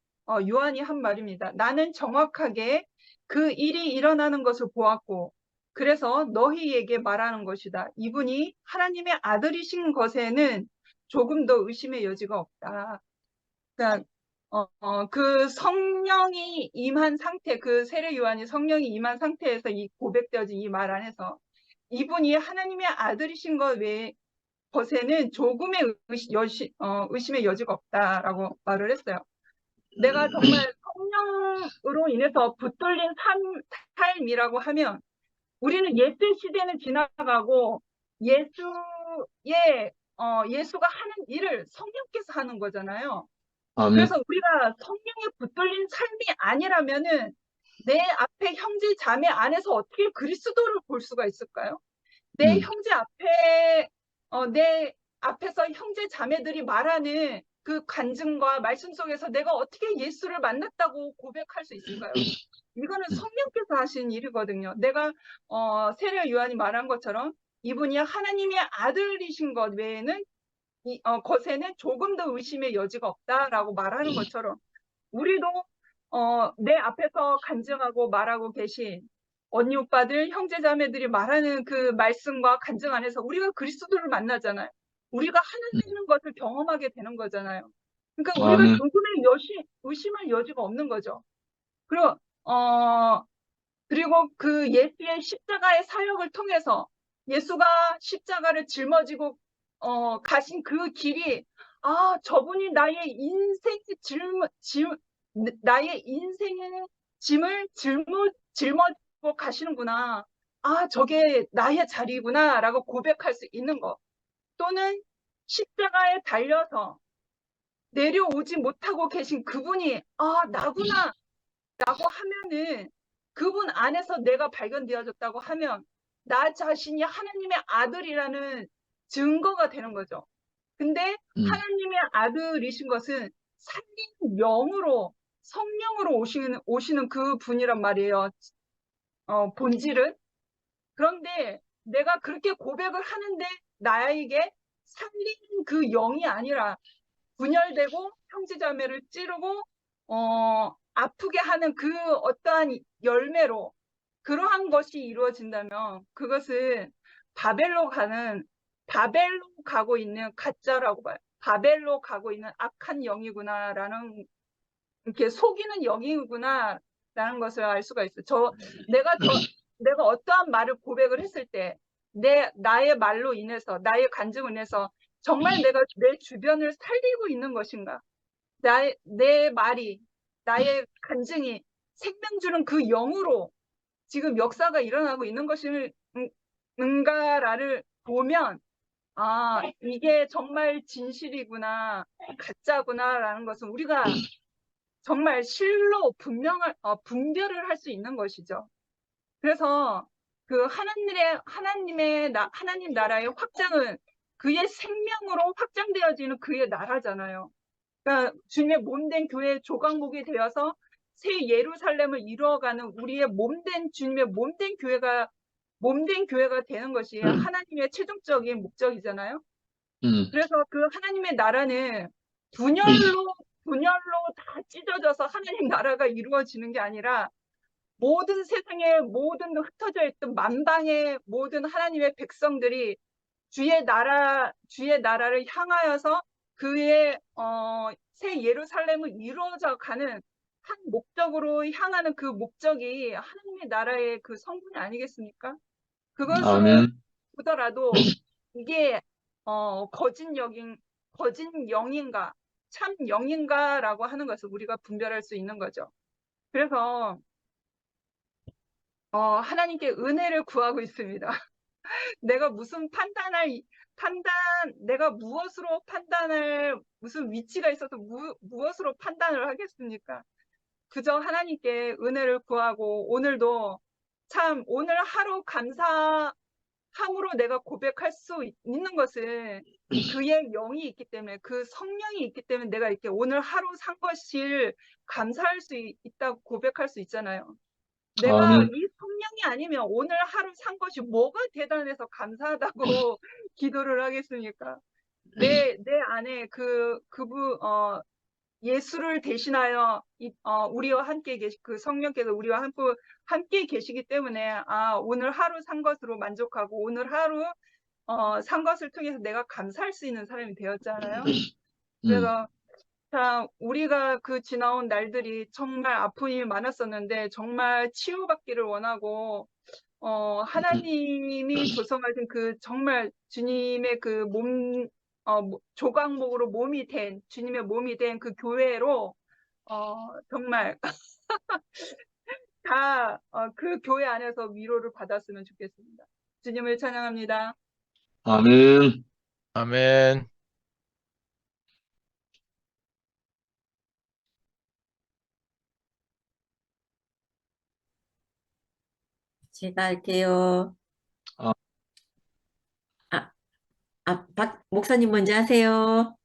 요한이 한 말입니다. 나는 정확하게 그 일이 일어나는 것을 보았고 그래서 너희에게 말하는 것이다. 이분이 하나님의 아들이신 것에는 조금 더 의심의 여지가 없다. 그러니까 그 성령이 임한 상태, 그 세례 요한이 성령이 임한 상태에서 이 고백되어진 이 말 안에서 이분이 하나님의 아들이신 것 외에 것에는 조금의 의심의 여지가 없다라고 말을 했어요. 내가 정말 성령으로 인해서 붙들린 삶이라고 하면 우리는 예수의 시대는 지나가고 예수가 하는 일을 성령께서 하는 거잖아요.
아멘.
그래서 우리가 성령에 붙들린 삶이 아니라면은 내 앞에 형제 자매 안에서 어떻게 그리스도를 볼 수가 있을까요? 내 형제 내 앞에서 형제 자매들이 말하는 그 간증과 말씀 속에서 내가 어떻게 예수를 만났다고 고백할 수 있을까요? 이거는 성령께서 하신 일이거든요. 내가 세례 요한이 말한 것처럼 이분이 하나님의 아들이신 것 외에는 것에는 조금 더 의심의 여지가 없다라고 말하는 것처럼 우리도 내 앞에서 간증하고 말하고 계신 언니 오빠들 형제자매들이 말하는 그 말씀과 간증 안에서 우리가 그리스도를 만나잖아요. 우리가 하나 되는 것을 경험하게 되는 거잖아요. 그러니까 우리가
아멘.
조금의 의심할 여지가 없는 거죠. 그리고 그 예수의 십자가의 사역을 통해서 예수가 십자가를 짊어지고 가신 그 길이 저분이 나의 인생의 짐을 짊어지고 가시는구나. 저게 나의 자리구나라고 고백할 수 있는 것. 또는 십자가에 달려서 내려오지 못하고 계신 그분이 나구나 라고 하면은 그분 안에서 내가 발견되어졌다고 하면 나 자신이 하나님의 아들이라는 증거가 되는 거죠. 근데 하나님의 아들이신 것은 살린 영으로 성령으로 오시는 그 분이란 말이에요. 본질은. 그런데 내가 그렇게 고백을 하는데 나에게 살린 그 영이 아니라 분열되고 형제자매를 찌르고 아프게 하는 그 어떠한 열매로 그러한 것이 이루어진다면 그것은 바벨로 가고 있는 가짜라고 봐요. 바벨로 가고 있는 악한 영이구나라는 이렇게 속이는 영이구나라는 것을 알 수가 있어요. 내가 어떠한 말을 고백을 했을 때 나의 말로 인해서 나의 간증을 인해서 정말 내가 내 주변을 살리고 있는 것인가? 내 말이 나의 간증이 생명 주는 그 영으로 지금 역사가 일어나고 있는 것인가를 보면 이게 정말 진실이구나 가짜구나라는 것은 우리가 정말 실로 분별을 할 수 있는 것이죠. 그래서 그 하나님 나라의 확장은 그의 생명으로 확장되어지는 그의 나라잖아요. 그러니까 주님의 몸된 교회의 조각목이 되어서 새 예루살렘을 이루어가는 우리의 주님의 몸된 교회가 되는 것이 하나님의 최종적인 목적이잖아요. 그래서 그 하나님의 나라는 분열로 다 찢어져서 하나님 나라가 이루어지는 게 아니라 모든 세상에 모든 흩어져 있던 만방의 모든 하나님의 백성들이 주의 나라를 향하여서 그의 새 예루살렘을 이루어져 가는 한 목적으로 향하는 그 목적이 하나님의 나라의 그 성분이 아니겠습니까? 그것을
아멘.
보더라도 이게 거짓 영인가 참 영인가라고 하는 것을 우리가 분별할 수 있는 거죠. 그래서 하나님께 은혜를 구하고 있습니다. 내가 내가 무엇으로 무슨 위치가 있어서 무엇으로 판단을 하겠습니까? 그저 하나님께 은혜를 구하고 오늘도 참 오늘 하루 함으로 내가 고백할 수 있는 것은 그의 영이 있기 때문에, 그 성령이 있기 때문에 내가 이렇게 오늘 하루 산 것을 감사할 수 있다고 고백할 수 있잖아요. 내가
아멘.
이 성령이 아니면 오늘 하루 산 것이 뭐가 대단해서 감사하다고 기도를 하겠습니까? 내 안에 예수를 대신하여 우리와 함께 그 성령께서 우리와 함께 계시기 때문에, 오늘 하루 산 것으로 만족하고 오늘 하루 산 것을 통해서 내가 감사할 수 있는 사람이 되었잖아요. 그래서 참 우리가 그 지나온 날들이 정말 아픔이 많았었는데 정말 치유받기를 원하고, 하나님이 조성하신 그 정말 주님의 그 조각목으로 주님의 몸이 된 그 교회로, 정말 다, 그 교회 안에서 위로를 받았으면 좋겠습니다. 주님을 찬양합니다.
아멘.
아멘.
제가 할게요.
아.
박 목사님 먼저 하세요.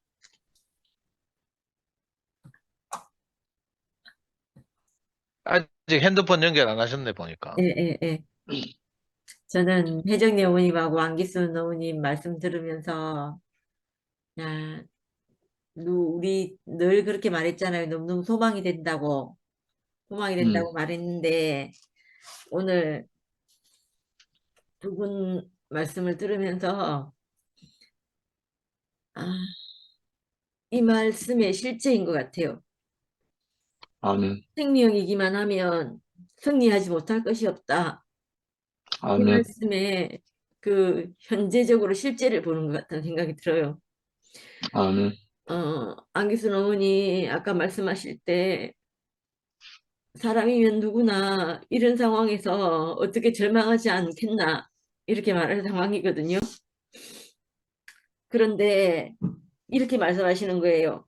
아직 핸드폰 연결 안 하셨네, 보니까.
예, 예, 예. 저는 혜정이 어머님하고 안기순 어머님 말씀 들으면서, 야, 우리 늘 그렇게 말했잖아요. 너무너무 소망이 된다고 말했는데, 오늘 두 분 말씀을 들으면서, 이 말씀의 실제인 것 같아요.
아멘.
생명이기만 하면 승리하지 못할 것이 없다. 이
아멘.
말씀에 그 현재적으로 실제를 보는 것 같다는 생각이 들어요.
아멘.
안기순 어머니 아까 말씀하실 때 사람이면 누구나 이런 상황에서 어떻게 절망하지 않겠나 이렇게 말할 상황이거든요. 그런데 이렇게 말씀하시는 거예요.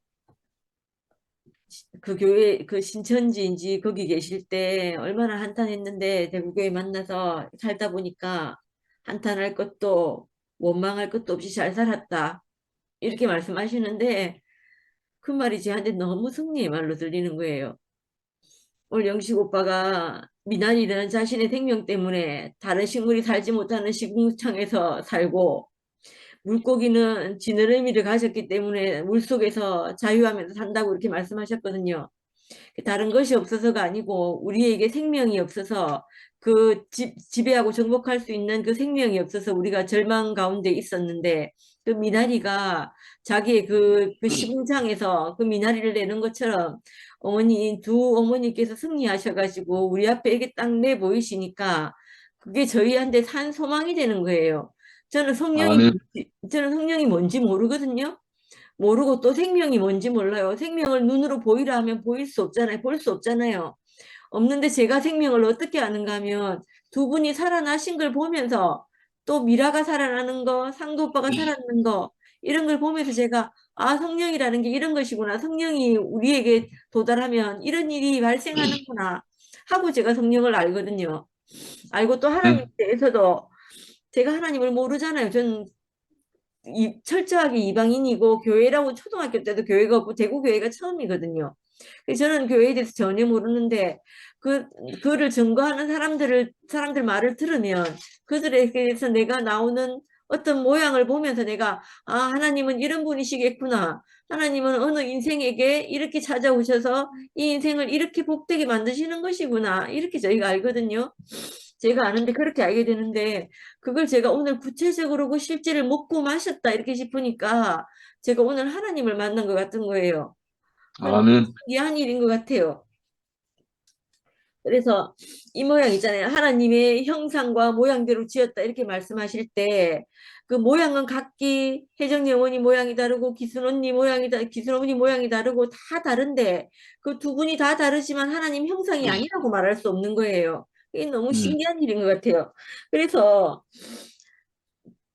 그 교회 그 신천지인지 거기 계실 때 얼마나 한탄했는데 대구교회 만나서 살다 보니까 한탄할 것도 원망할 것도 없이 잘 살았다. 이렇게 말씀하시는데 그 말이 저한테 너무 승리의 말로 들리는 거예요. 오늘 영식 오빠가 미나리는 자신의 생명 때문에 다른 식물이 살지 못하는 식물창에서 살고 물고기는 지느러미를 가졌기 때문에 물속에서 자유하면서 산다고 이렇게 말씀하셨거든요. 다른 것이 없어서가 아니고 우리에게 생명이 없어서 그 지배하고 정복할 수 있는 그 생명이 없어서 우리가 절망 가운데 있었는데 그 미나리가 자기의 그 시궁창에서 그 미나리를 내는 것처럼 두 어머니께서 승리하셔가지고 우리 앞에 이렇게 딱 내 보이시니까 그게 저희한테 산 소망이 되는 거예요.
아멘.
저는 성령이 뭔지 모르거든요. 모르고 또 생명이 뭔지 몰라요. 생명을 눈으로 보이라 하면 보일 수 없잖아요. 볼 수 없잖아요. 없는데 제가 생명을 어떻게 아는가 하면 두 분이 살아나신 걸 보면서 또 미라가 살아나는 거, 상도 오빠가 살아나는 거 이런 걸 보면서 제가 성령이라는 게 이런 것이구나. 성령이 우리에게 도달하면 이런 일이 발생하는구나 하고 제가 성령을 알거든요. 알고 또 하나님에 대해서도 제가 하나님을 모르잖아요. 전 철저하게 이방인이고 교회라고 초등학교 때도 교회가 없고 대구 교회가 처음이거든요. 그래서 저는 교회에 대해서 전혀 모르는데 그를 증거하는 사람들 말을 들으면 그들에 대해서 내가 나오는 어떤 모양을 보면서 내가 하나님은 이런 분이시겠구나. 하나님은 어느 인생에게 이렇게 찾아오셔서 이 인생을 이렇게 복되게 만드시는 것이구나. 이렇게 저희가 알거든요. 제가 아는데 그렇게 알게 되는데 그걸 제가 오늘 구체적으로 그 실제를 먹고 마셨다 이렇게 싶으니까 제가 오늘 하나님을 만난 것 같은 거예요.
아멘.
신기한 일인 것 같아요. 그래서 이 모양 있잖아요. 하나님의 형상과 모양대로 지었다 이렇게 말씀하실 때 그 모양은 각기 혜정이 어머니 모양이 다르고 기순 어머니 모양이 다르고 다 다른데 그 두 분이 다 다르지만 하나님 형상이 아니라고 말할 수 없는 거예요. 이게 너무 신기한 일인 것 같아요. 그래서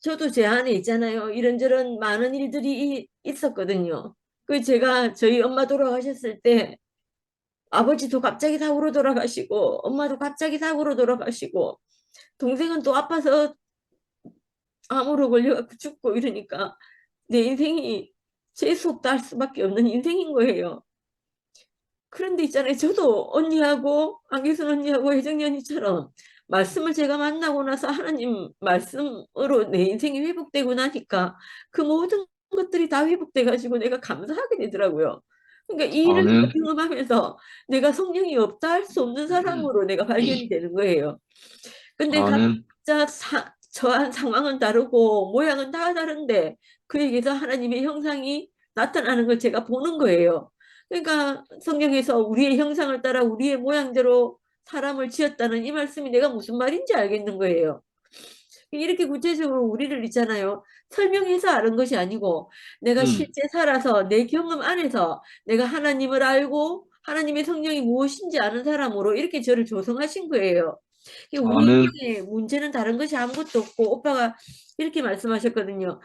저도 제 안에 있잖아요. 이런저런 많은 일들이 있었거든요. 제가 저희 엄마 돌아가셨을 때 아버지도 갑자기 사고로 돌아가시고 엄마도 갑자기 사고로 돌아가시고 동생은 또 아파서 암으로 걸려갖고 죽고 이러니까 내 인생이 재수 없다 할 수밖에 없는 인생인 거예요. 그런데 있잖아요. 저도 언니하고 안기순 언니하고 혜정이 언니처럼 말씀을 제가 만나고 나서 하나님 말씀으로 내 인생이 회복되고 나니까 그 모든 것들이 다 회복돼 가지고 내가 감사하게 되더라고요. 그러니까 이 일을
아멘.
경험하면서 내가 성령이 없다 할 수 없는 사람으로 내가 발견이 되는 거예요. 근데
아멘.
각자 처한 상황은 다르고 모양은 다 다른데 그에게서 하나님의 형상이 나타나는 걸 제가 보는 거예요. 그러니까 성경에서 우리의 형상을 따라 우리의 모양대로 사람을 지었다는 이 말씀이 내가 무슨 말인지 알겠는 거예요. 이렇게 구체적으로 우리를 있잖아요. 설명해서 아는 것이 아니고 내가 실제 살아서 내 경험 안에서 내가 하나님을 알고 하나님의 성령이 무엇인지 아는 사람으로 이렇게 저를 조성하신 거예요. 우리
아멘.
인생의 문제는 다른 것이 아무것도 없고 오빠가 이렇게 말씀하셨거든요.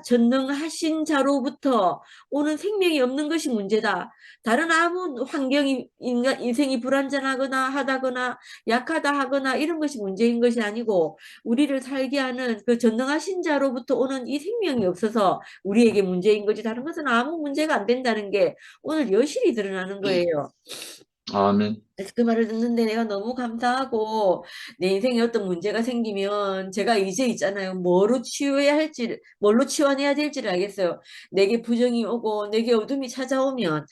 전능하신 자로부터 오는 생명이 없는 것이 문제다. 다른 아무 환경이 인생이 불완전하거나 하다거나 약하다 하거나 이런 것이 문제인 것이 아니고 우리를 살게 하는 그 전능하신 자로부터 오는 이 생명이 없어서 우리에게 문제인 거지 다른 것은 아무 문제가 안 된다는 게 오늘 여실히 드러나는 거예요.
아멘.
그래서 그 말을 듣는데 내가 너무 감사하고 내 인생에 어떤 문제가 생기면 제가 이제 있잖아요. 뭘로 치유해야 될지를 알겠어요. 내게 부정이 오고 내게 어둠이 찾아오면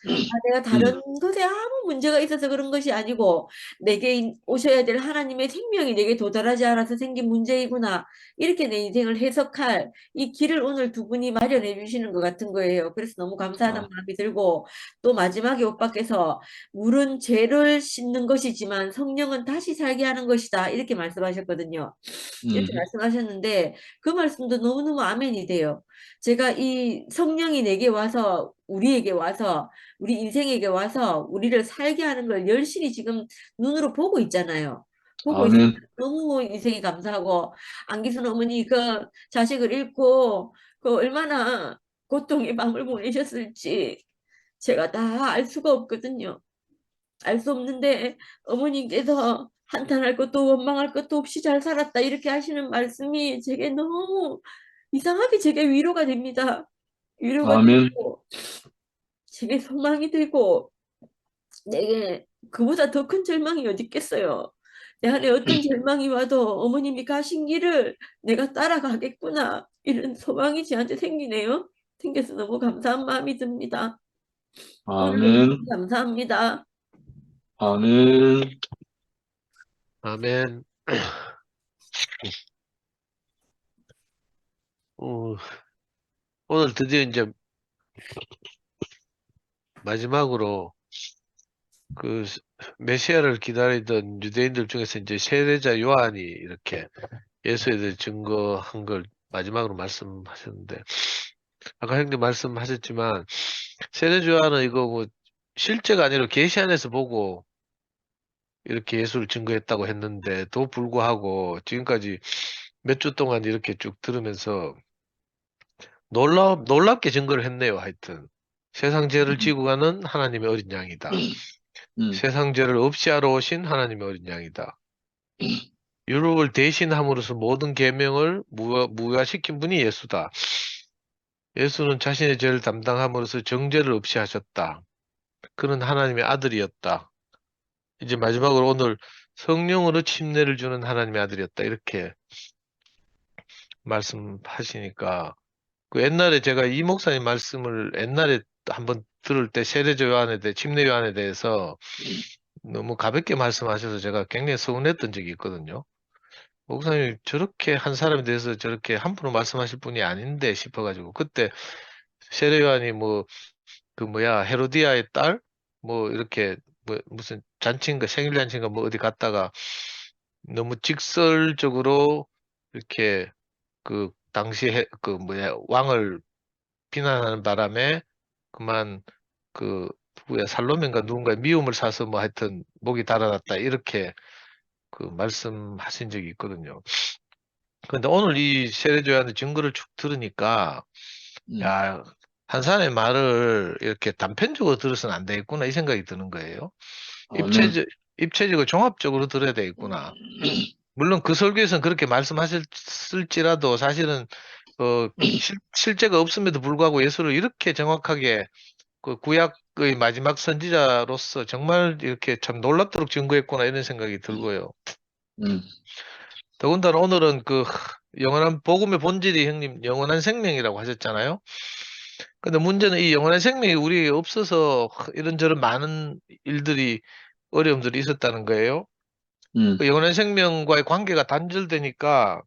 내가 다른 것에 아무 문제가 있어서 그런 것이 아니고 내게 오셔야 될 하나님의 생명이 내게 도달하지 않아서 생긴 문제이구나. 이렇게 내 인생을 해석할 이 길을 오늘 두 분이 마련해 주시는 것 같은 거예요. 그래서 너무 감사하다는 마음이 들고 또 마지막에 오빠께서 물은 죄를 씻는 것이지만 성령은 다시 살게 하는 것이다. 이렇게 말씀하셨거든요. 이렇게 말씀하셨는데 그 말씀도 너무너무 아멘이 돼요. 제가 이 성령이 내게 와서 우리에게 와서 우리 인생에게 와서 우리를 살게 하는 걸 열심히 지금 눈으로 보고 있잖아요. 보고 있으니까
아멘.
너무 인생이 감사하고 안기순 어머니 그 자식을 잃고 그 얼마나 고통의 밤을 보내셨을지 제가 다 알 수가 없거든요. 알 수 없는데 어머니께서 한탄할 것도 원망할 것도 없이 잘 살았다 이렇게 하시는 말씀이 제게 너무 이상하게 제게 위로가 됩니다. 위로가
아멘.
되고 제게 소망이 되고 내게 그보다 더 큰 절망이 어디 있겠어요. 내 안에 어떤 절망이 와도 어머님이 가신 길을 내가 따라가겠구나 이런 소망이 저한테 생기네요. 생겨서 너무 감사한 마음이 듭니다. 오늘 너무
아멘.
감사합니다.
아멘.
아멘. 어, 오늘 드디어 이제 마지막으로 그 메시아를 기다리던 유대인들 중에서 이제 세례자 요한이 이렇게 예수에 대해 증거한 걸 마지막으로 말씀하셨는데 아까 형님 말씀하셨지만 세례자 요한은 이거 뭐 실제가 아니라 계시 안에서 보고 이렇게 예수를 증거했다고 했는데도 불구하고 지금까지 몇 주 동안 이렇게 쭉 들으면서 놀랍게 증거를 했네요. 하여튼 세상 죄를 지고 가는 하나님의 어린 양이다. 세상 죄를 없이 하러 오신 하나님의 어린 양이다. 율법을 대신함으로써 모든 계명을 무효화시킨 분이 예수다. 예수는 자신의 죄를 담당함으로써 정죄를 없이 하셨다. 그는 하나님의 아들이었다. 이제 마지막으로 오늘 성령으로 침례를 주는 하나님의 아들이었다. 이렇게 말씀하시니까 그 옛날에 제가 이 목사님 말씀을 옛날에 한번 들을 때 세례자 요한에 대해 침례 요한에 대해서 너무 가볍게 말씀하셔서 제가 굉장히 서운했던 적이 있거든요. 목사님 저렇게 한 사람에 대해서 저렇게 함부로 말씀하실 분이 아닌데 싶어가지고 그때 세례 요한이 뭐 그 뭐야 헤로디아의 딸 뭐 이렇게 뭐 무슨 잔치인가 생일 잔치인가 뭐 어디 갔다가 너무 직설적으로 이렇게 그 당시에 그 뭐야 왕을 비난하는 바람에 그만 그 누구야 살로몬가 누군가 미움을 사서 뭐 하여튼 목이 달아났다 이렇게 그 말씀하신 적이 있거든요. 그런데 오늘 이 세례요한의 증거를 쭉 들으니까 야, 한 사람의 말을 이렇게 단편적으로 들어서는 안 되겠구나 이 생각이 드는 거예요.
아멘.
입체적으로 종합적으로 들어야 되겠구나. 물론 그 설교에서는 그렇게 말씀하셨을지라도 사실은 실제가 없음에도 불구하고 예수를 이렇게 정확하게 그 구약의 마지막 선지자로서 정말 이렇게 참 놀랍도록 증거했구나 이런 생각이 들고요.
음,
더군다나 오늘은 그 영원한 복음의 본질이 형님 영원한 생명이라고 하셨잖아요. 근데 문제는 이 영원한 생명이 우리에게 없어서 이런저런 많은 일들이 어려움들이 있었다는 거예요. 그 영원한 생명과의 관계가 단절되니까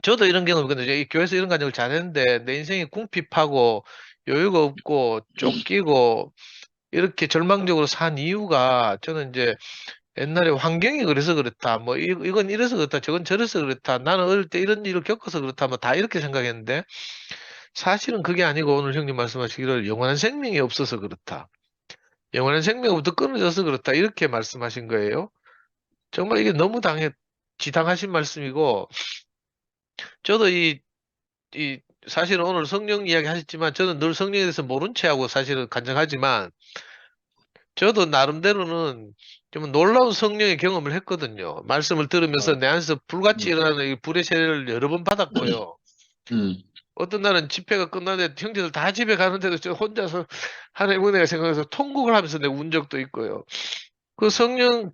저도 이런 경험이 있거든요. 이 교회에서 이런 간증을 잘했는데 내 인생이 궁핍하고 여유가 없고 쫓기고 이렇게 절망적으로 산 이유가 저는 이제 옛날에 환경이 그래서 그렇다. 뭐 이건 이래서 그렇다. 저건 저래서 그렇다. 나는 어릴 때 이런 일을 겪어서 그렇다. 뭐 다 이렇게 생각했는데 사실은 그게 아니고 오늘 형님 말씀하시기를 영원한 생명이 없어서 그렇다. 영원한 생명부터 끊어져서 그렇다. 이렇게 말씀하신 거예요. 정말 이게 너무 지당하신 말씀이고 저도 사실은 오늘 성령 이야기 하셨지만 저는 늘 성령에 대해서 모른 채하고 사실은 간증하지만 저도 나름대로는 좀 놀라운 성령의 경험을 했거든요. 말씀을 들으면서 내 안에서 불같이 일어나는 이 불의 세례를 여러 번 받았고요. 어떤 날은 집회가 끝나는데 형제들 다 집에 가는데도 저 혼자서 하나님의 은혜가 생각해서 통곡을 하면서 내가 운 적도 있고요. 그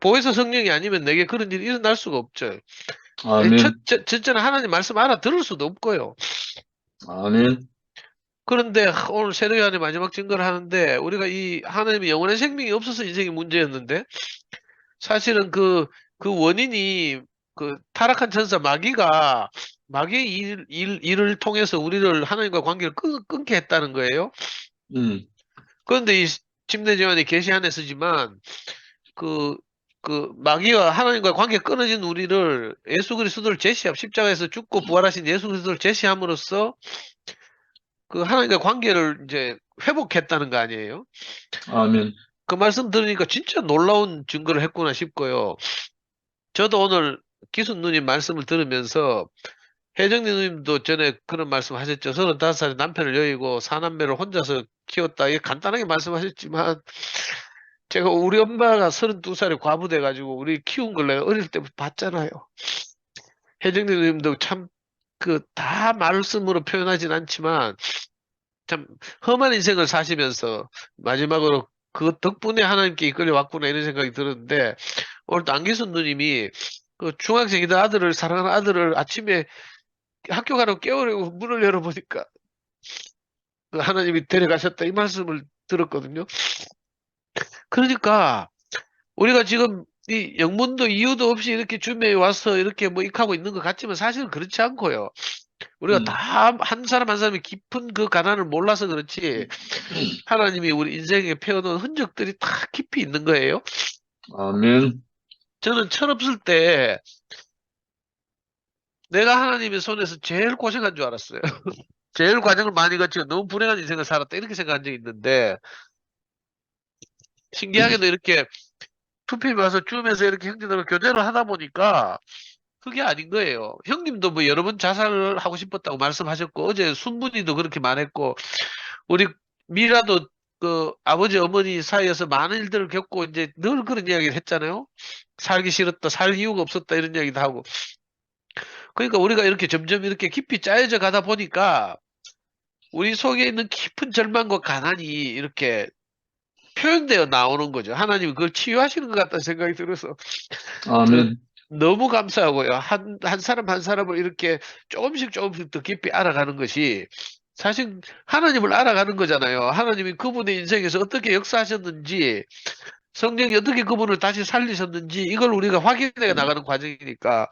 보혜사 성령이 아니면 내게 그런 일이 일어날 수가 없죠.
아멘,
첫째는 하나님 말씀 알아들을 수도 없고요.
아멘,
그런데 오늘 세례요한의 마지막 증거를 하는데 우리가 이 하나님의 영원한 생명이 없어서 인생이 문제였는데 사실은 그 원인이 그 타락한 천사 마귀의 일을 통해서 우리를 하나님과 관계를 끊게 했다는 거예요. 그런데 이 침례요한이 계시 안에 쓰지만 그 마귀와 하나님과 관계 끊어진 우리를 예수 그리스도를 십자가에서 죽고 부활하신 예수 그리스도를 제시함으로써 그 하나님과 관계를 이제 회복했다는 거 아니에요?
아멘,
그 말씀 들으니까 진짜 놀라운 증거를 했구나 싶고요. 저도 오늘 기순 누님 말씀을 들으면서 혜정리 누님도 전에 그런 말씀 하셨죠. 35살에 남편을 여의고 사남매를 혼자서 키웠다. 이게 간단하게 말씀하셨지만 제가 우리 엄마가 32살에 과부돼 가지고 우리 키운 걸 내가 어릴 때부터 봤잖아요. 혜정리 누님도 참 다 말씀으로 표현하진 않지만 참 험한 인생을 사시면서 마지막으로 그 덕분에 하나님께 이끌려 왔구나 이런 생각이 들었는데 오늘 또 안기순 누님이 그 중학생이던 사랑하는 아들을 아침에 학교 가라고 깨우려고 문을 열어보니까 그 하나님이 데려가셨다 이 말씀을 들었거든요. 그러니까 우리가 지금 이 영문도 이유도 없이 이렇게 줌에 와서 이렇게 뭐 익하고 있는 것 같지만 사실은 그렇지 않고요. 우리가 다 한 사람 한 사람이 깊은 그 가난을 몰라서 그렇지 하나님이 우리 인생에 펴놓은 흔적들이 다 깊이 있는 거예요.
아멘,
저는 철없을 때 내가 하나님의 손에서 제일 고생한 줄 알았어요. 제일 과정을 많이 거치고 너무 불행한 인생을 살았다 이렇게 생각한 적이 있는데 신기하게도 이렇게 투표에 와서 줌에서 이렇게 형제들과 교제를 하다 보니까 그게 아닌 거예요. 형님도 뭐 여러 번 자살을 하고 싶었다고 말씀하셨고 어제 순분이도 그렇게 말했고 우리 미라도 그 아버지 어머니 사이에서 많은 일들을 겪고 이제 늘 그런 이야기를 했잖아요. 살기 싫었다, 살 이유가 없었다 이런 이야기도 하고. 그러니까 우리가 이렇게 점점 이렇게 깊이 짜여져 가다 보니까 우리 속에 있는 깊은 절망과 가난이 이렇게 표현되어 나오는 거죠. 하나님이 그걸 치유하시는 것 같다는 생각이 들어서
아멘,
너무 감사하고요. 한 사람 한 사람을 이렇게 조금씩 더 깊이 알아가는 것이 사실 하나님을 알아가는 거잖아요. 하나님이 그분의 인생에서 어떻게 역사하셨는지, 성령이 어떻게 그분을 다시 살리셨는지, 이걸 우리가 확인해 나가는 과정이니까,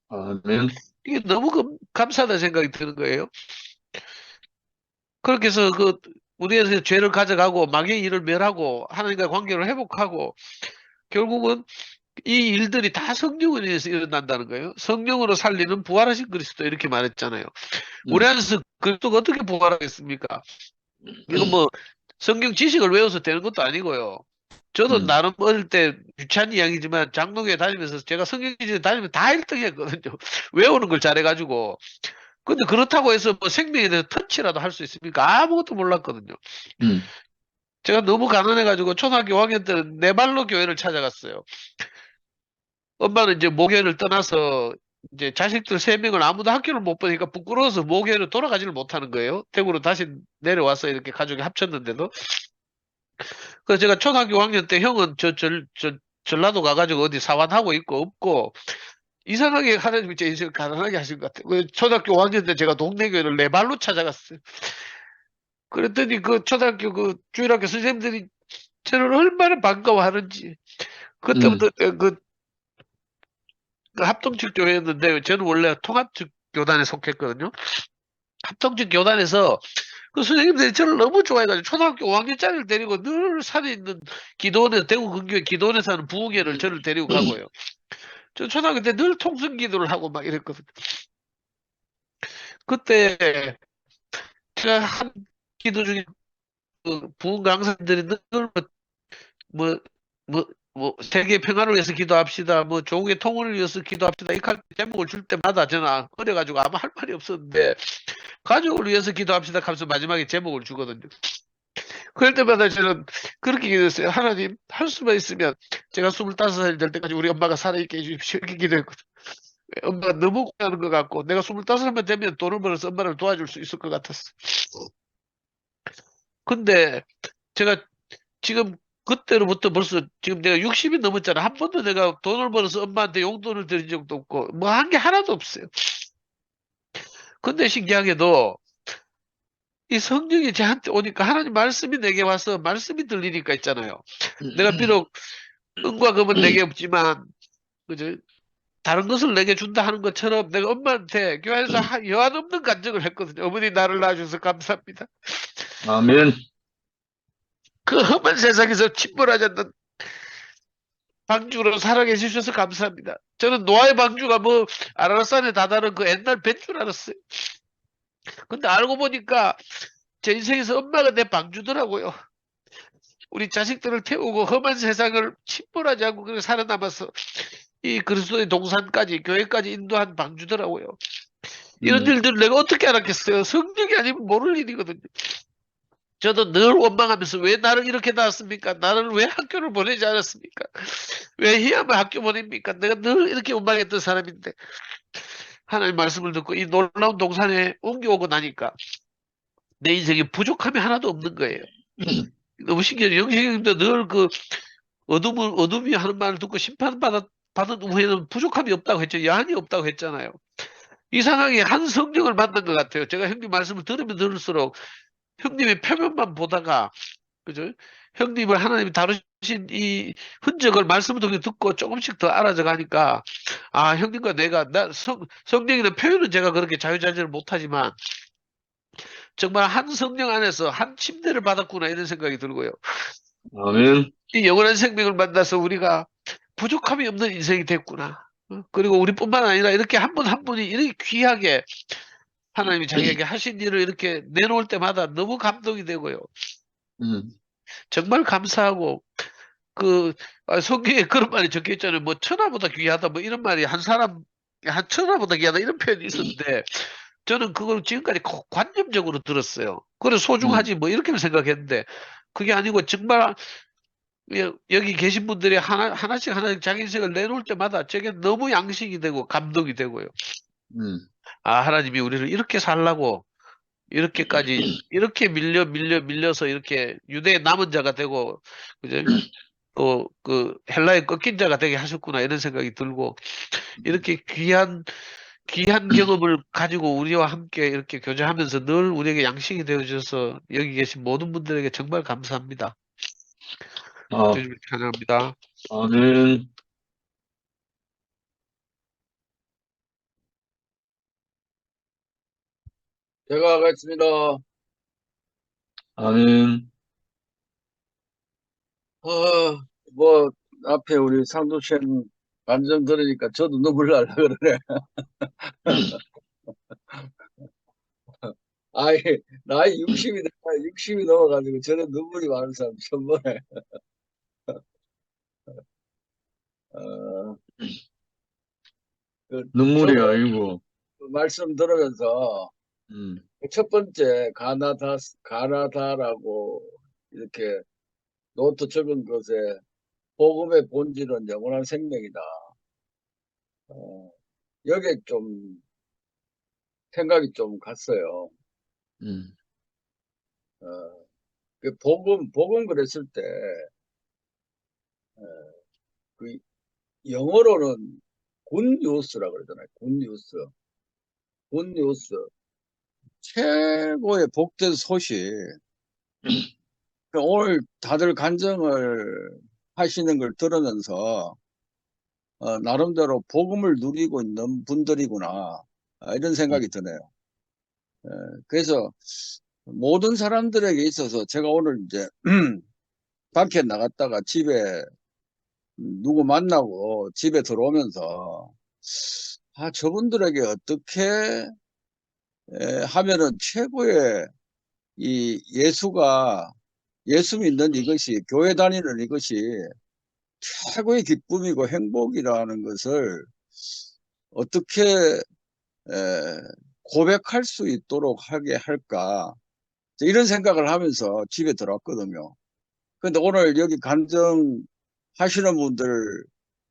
아멘,
이게 너무 감사하다는 생각이 드는 거예요. 그렇게 해서 우리에서 죄를 가져가고, 마귀의 일을 멸하고, 하나님과 관계를 회복하고, 결국은 이 일들이 다 성령에 의해서 일어난다는 거예요. 성령으로 살리는 부활하신 그리스도 이렇게 말했잖아요. 우리 안에서 그리스도가 어떻게 부활하겠습니까? 이건 뭐 성경 지식을 외워서 되는 것도 아니고요. 저도 나름 어릴 때 유치한 이야기지만 장로교에 다니면서 제가 성경 지식 다니면 다 1등 했거든요. 외우는 걸 잘해가지고. 근데 그렇다고 해서 뭐 생명에 대해서 터치라도 할 수 있습니까? 아무것도 몰랐거든요. 제가 너무 가난해가지고 초등학교 5학년 때는 네 발로 교회를 찾아갔어요. 엄마는 이제 모교를 떠나서 이제 자식들 3명을 아무도 학교를 못 보니까 부끄러워서 모교를 돌아가지를 못하는 거예요. 대구로 다시 내려와서 이렇게 가족이 합쳤는데도. 그래서 제가 초등학교 5학년 때 형은 전라도 가가지고 어디 사관하고 있고 없고 이상하게 하나님이 제 인생을 가난하게 하신 것 같아요. 초등학교 5학년 때 제가 동네 교회를 4발로 찾아갔어요. 그랬더니 그 초등학교 그 주일학교 선생님들이 저를 얼마나 반가워하는지. 그때부터 그 합동측 교회였는데 저는 원래 통합측 교단에 속했거든요. 합동측 교단에서 그 선생님들이 저를 너무 좋아해가지고 초등학교 5학년짜리를 데리고 늘 산에 있는 기도원에 대구 근교에 기도원에서 하는 부흥회를 저를 데리고 가고요. 저 초등학교 때 늘 통성 기도를 하고 막 이랬거든요. 그때 제가 한 기도 중에 그 부흥 강사들이 늘 뭐, 세계 평화를 위해서 기도합시다. 뭐, 조국의 통일을 위해서 기도합시다. 이 제목을 줄 때마다 저는 어려가지고 아무 할 말이 없었는데, 가족을 위해서 기도합시다 하면서 마지막에 제목을 주거든요. 그럴 때마다 저는 그렇게 기도했어요. 하나님, 할 수만 있으면 제가 25살 될 때까지 우리 엄마가 살아있게 해주십시오. 이렇게 기도했거든요. 엄마가 너무 고생하는 것 같고, 내가 25살만 되면 돈을 벌어서 엄마를 도와줄 수 있을 것 같았어. 근데 제가 지금 그때로부터 벌써 지금 내가 60이 넘었잖아. 한 번도 내가 돈을 벌어서 엄마한테 용돈을 드린 적도 없고 뭐 한 게 하나도 없어요. 근데 신기하게도 이 성령이 저한테 오니까 하나님 말씀이 내게 와서 말씀이 들리니까 있잖아요. 내가 비록 은과 금은 내게 없지만 그죠? 다른 것을 내게 준다 하는 것처럼 내가 엄마한테 교회에서 여한 없는 간증을 했거든요. 어머니 나를 낳아주셔서 감사합니다.
아멘.
그 험한 세상에서 침몰하지 않는 방주로 살아계 주셔서 감사합니다. 저는 노아의 방주가 뭐 아라라산에 다다른 그 옛날 밴 줄 알았어요. 근데 알고 보니까 제 인생에서 엄마가 내 방주더라고요. 우리 자식들을 태우고 험한 세상을 침몰하지 않고 그렇게 살아남아서 이 그리스도의 동산까지 교회까지 인도한 방주더라고요. 이런 일들 내가 어떻게 알았겠어요? 성령이 아니면 모를 일이거든요. 저도 늘 원망하면서 왜 나를 이렇게 낳았습니까? 나를 왜 학교를 보내지 않았습니까? 왜 희한한 학교 보냅니까? 내가 늘 이렇게 원망했던 사람인데 하나님 말씀을 듣고 이 놀라운 동산에 옮겨오고 나니까 내 인생에 부족함이 하나도 없는 거예요. 너무 신기해요. 영생님도 늘 그 어둠이 하는 말을 듣고 받은 후에는 부족함이 없다고 했죠. 야한이 없다고 했잖아요. 이상하게 한 성령을 만난 것 같아요. 제가 형님 말씀을 들으면 들을수록 형님의 표면만 보다가 그죠? 형님을 하나님이 다루신 이 흔적을 말씀을 통해 듣고 조금씩 더 알아져 가니까 아 형님과 내가 성령이라는 표현은 제가 그렇게 자유자재를 못하지만 정말 한 성령 안에서 한 침대를 받았구나 이런 생각이 들고요.
아멘.
이 영원한 생명을 만나서 우리가 부족함이 없는 인생이 됐구나. 그리고 우리뿐만 아니라 이렇게 한 분 한 분이 이렇게 귀하게 하나님이 자기에게 하신 일을 이렇게 내놓을 때마다 너무 감동이 되고요. 정말 감사하고 성경에 그런 말이 적혀 있잖아요. 뭐 천하보다 귀하다 뭐 이런 말이 한 천하보다 귀하다 이런 표현이 있었는데 저는 그걸 지금까지 관념적으로 들었어요. 그래 소중하지 뭐 이렇게 생각했는데 그게 아니고 정말 여기 계신 분들이 하나씩 자기 인생을 내놓을 때마다 제게 너무 양식이 되고 감동이 되고요. 아 하나님이 우리를 이렇게 살라고 이렇게까지 이렇게 밀려서 이렇게 유대의 남은 자가 되고 그죠? 또 그 헬라의 꺾인 자가 되게 하셨구나 이런 생각이 들고 이렇게 귀한 경험을 가지고 우리와 함께 이렇게 교제하면서 늘 우리에게 양식이 되어 주셔서 여기 계신 모든 분들에게 정말 감사합니다. 주님을 찬양합니다.
아멘.
제가 하겠습니다.
아멘.
뭐, 앞에 우리 상도쌤 간증 들으니까 저도 눈물 날라 그러네. 아이, 나이 60이 넘어가지고 저는 눈물이 많은 사람 처음 보네. 어,
눈물이
저도
아니고,
말씀 들으면서 첫 번째 가나다라고 이렇게 노트 적은 것에 복음의 본질은 영원한 생명이다. 여기에 좀 생각이 좀 갔어요.
음,
그 복음 그랬을 때, 그 영어로는 굿뉴스라고 그러잖아요. 굿뉴스. 굿뉴스. 최고의 복된 소식. 오늘 다들 간증을 하시는 걸 들으면서, 나름대로 복음을 누리고 있는 분들이구나. 이런 생각이 드네요. 그래서 모든 사람들에게 있어서 제가 오늘 이제 밖에 나갔다가 집에 누구 만나고 집에 들어오면서 저분들에게 어떻게 하면은 최고의 이 예수 믿는 이것이 교회 다니는 이것이 최고의 기쁨이고 행복이라는 것을 어떻게 고백할 수 있도록 하게 할까 이런 생각을 하면서 집에 들어왔거든요. 근데 오늘 여기 간증 하시는 분들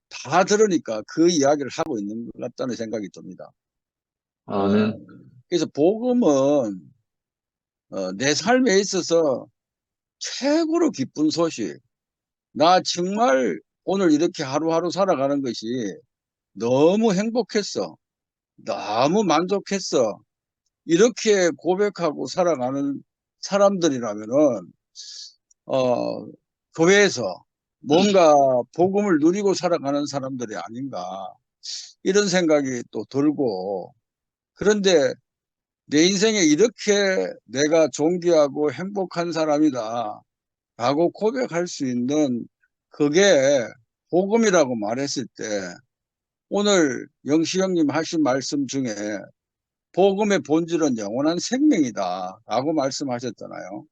다 들으니까 그 이야기를 하고 있는 것 같다는 생각이 듭니다.
아멘.
그래서 복음은 내 삶에 있어서 최고로 기쁜 소식. 나 정말 오늘 이렇게 하루하루 살아가는 것이 너무 행복했어. 너무 만족했어. 이렇게 고백하고 살아가는 사람들이라면은 교회에서 뭔가 복음을 누리고 살아가는 사람들이 아닌가 이런 생각이 또 들고, 그런데 내 인생에 이렇게 내가 존귀하고 행복한 사람이다 라고 고백할 수 있는 그게 복음이라고 말했을 때, 오늘 영시 형님 하신 말씀 중에 복음의 본질은 영원한 생명이다 라고 말씀하셨잖아요.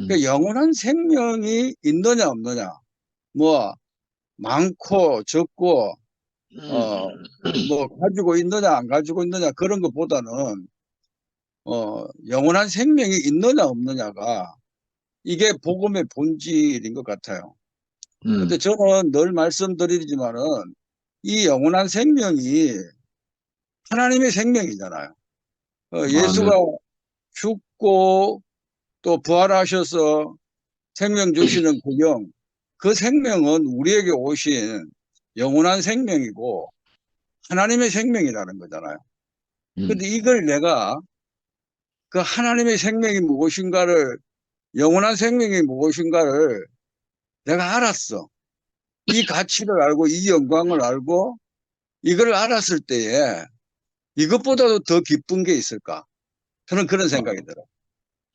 그 영원한 생명이 있느냐 없느냐, 뭐 많고 적고 뭐 가지고 있느냐 안 가지고 있느냐 그런 것보다는 영원한 생명이 있느냐 없느냐가 이게 복음의 본질인 것 같아요. 근데 저는 늘 말씀드리지만은 이 영원한 생명이 하나님의 생명이잖아요. 예수가 죽고 또 부활하셔서 생명 주시는 그 영, 그 생명은 우리에게 오신 영원한 생명이고 하나님의 생명이라는 거잖아요. 근데 이걸 내가 그 하나님의 생명이 무엇인가를, 영원한 생명이 무엇인가를 내가 알았어. 이 가치를 알고 이 영광을 알고 이걸 알았을 때에 이것보다도 더 기쁜 게 있을까? 저는 그런 생각이 들어요.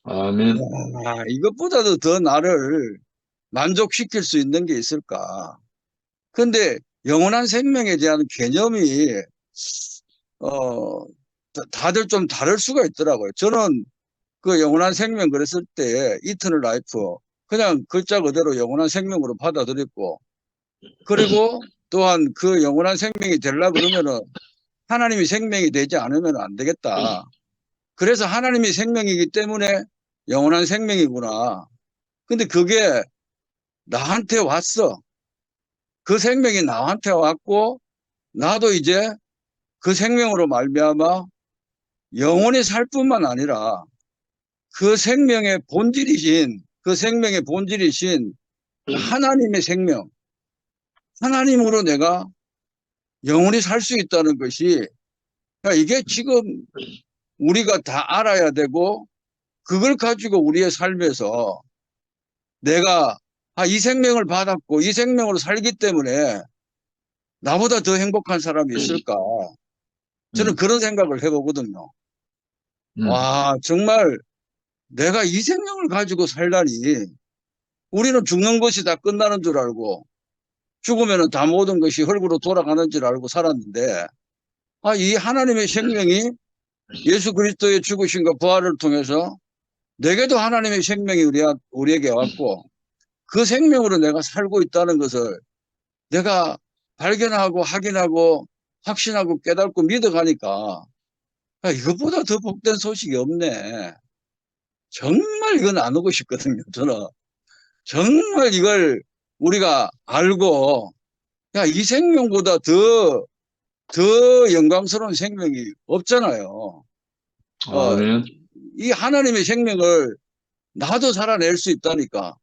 아멘.
이것보다도 더 나를 만족시킬 수 있는 게 있을까? 근데 영원한 생명에 대한 개념이 다들 좀 다를 수가 있더라고요. 저는 그 영원한 생명 그랬을 때 이터널 라이프 그냥 글자 그대로 영원한 생명으로 받아들였고, 그리고 또한 그 영원한 생명이 되려고 그러면은 하나님이 생명이 되지 않으면 안 되겠다. 그래서 하나님이 생명이기 때문에 영원한 생명이구나. 근데 그게 나한테 왔어. 그 생명이 나한테 왔고 나도 이제 그 생명으로 말미암아 영원히 살 뿐만 아니라 그 생명의 본질이신 하나님의 생명, 하나님으로 내가 영원히 살 수 있다는 것이, 그러니까 이게 지금 우리가 다 알아야 되고, 그걸 가지고 우리의 삶에서 내가 이 생명을 받았고 이 생명으로 살기 때문에 나보다 더 행복한 사람이 있을까? 저는 그런 생각을 해보거든요. 와, 정말 내가 이 생명을 가지고 살다니. 우리는 죽는 것이 다 끝나는 줄 알고 죽으면 다 모든 것이 흙으로 돌아가는 줄 알고 살았는데, 이 하나님의 생명이 예수 그리스도의 죽으심과 부활을 통해서 내게도 하나님의 생명이 우리에게 왔고 그 생명으로 내가 살고 있다는 것을 내가 발견하고 확인하고 확신하고 깨닫고 믿어가니까 이것보다 더 복된 소식이 없네. 정말 이건 나누고 싶거든요. 저는 정말 이걸 우리가 알고 이 생명보다 더 더 영광스러운 생명이 없잖아요.
아멘.
이 하나님의 생명을 나도 살아낼 수 있다니까.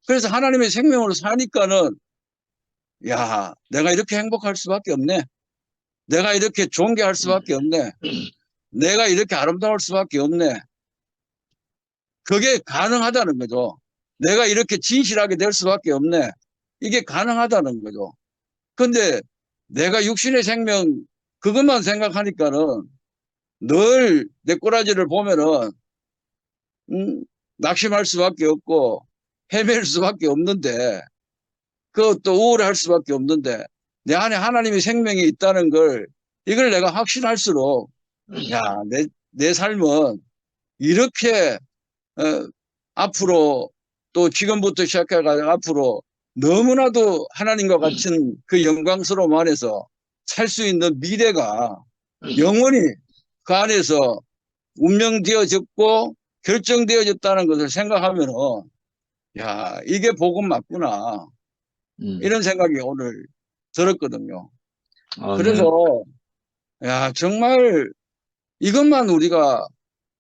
그래서 하나님의 생명으로 사니까는 야, 내가 이렇게 행복할 수밖에 없네. 내가 이렇게 존귀할 수밖에 없네. 내가 이렇게 아름다울 수밖에 없네. 그게 가능하다는 거죠. 내가 이렇게 진실하게 될 수밖에 없네. 이게 가능하다는 거죠. 근데 내가 육신의 생명 그것만 생각하니까는 늘 내 꼬라지를 보면은 낙심할 수밖에 없고 헤맬 수밖에 없는데 그것도 우울할 수밖에 없는데 내 안에 하나님의 생명이 있다는 걸 이걸 내가 확신할수록 야, 내 삶은 이렇게 앞으로 또 지금부터 시작해가지고 앞으로 너무나도 하나님과 같은 그 영광스러움 안에서 살 수 있는 미래가 영원히 그 안에서 운명되어졌고 결정되어졌다는 것을 생각하면은 야, 이게 복음 맞구나. 이런 생각이 오늘 들었거든요.
아멘.
그래서 야, 정말 이것만 우리가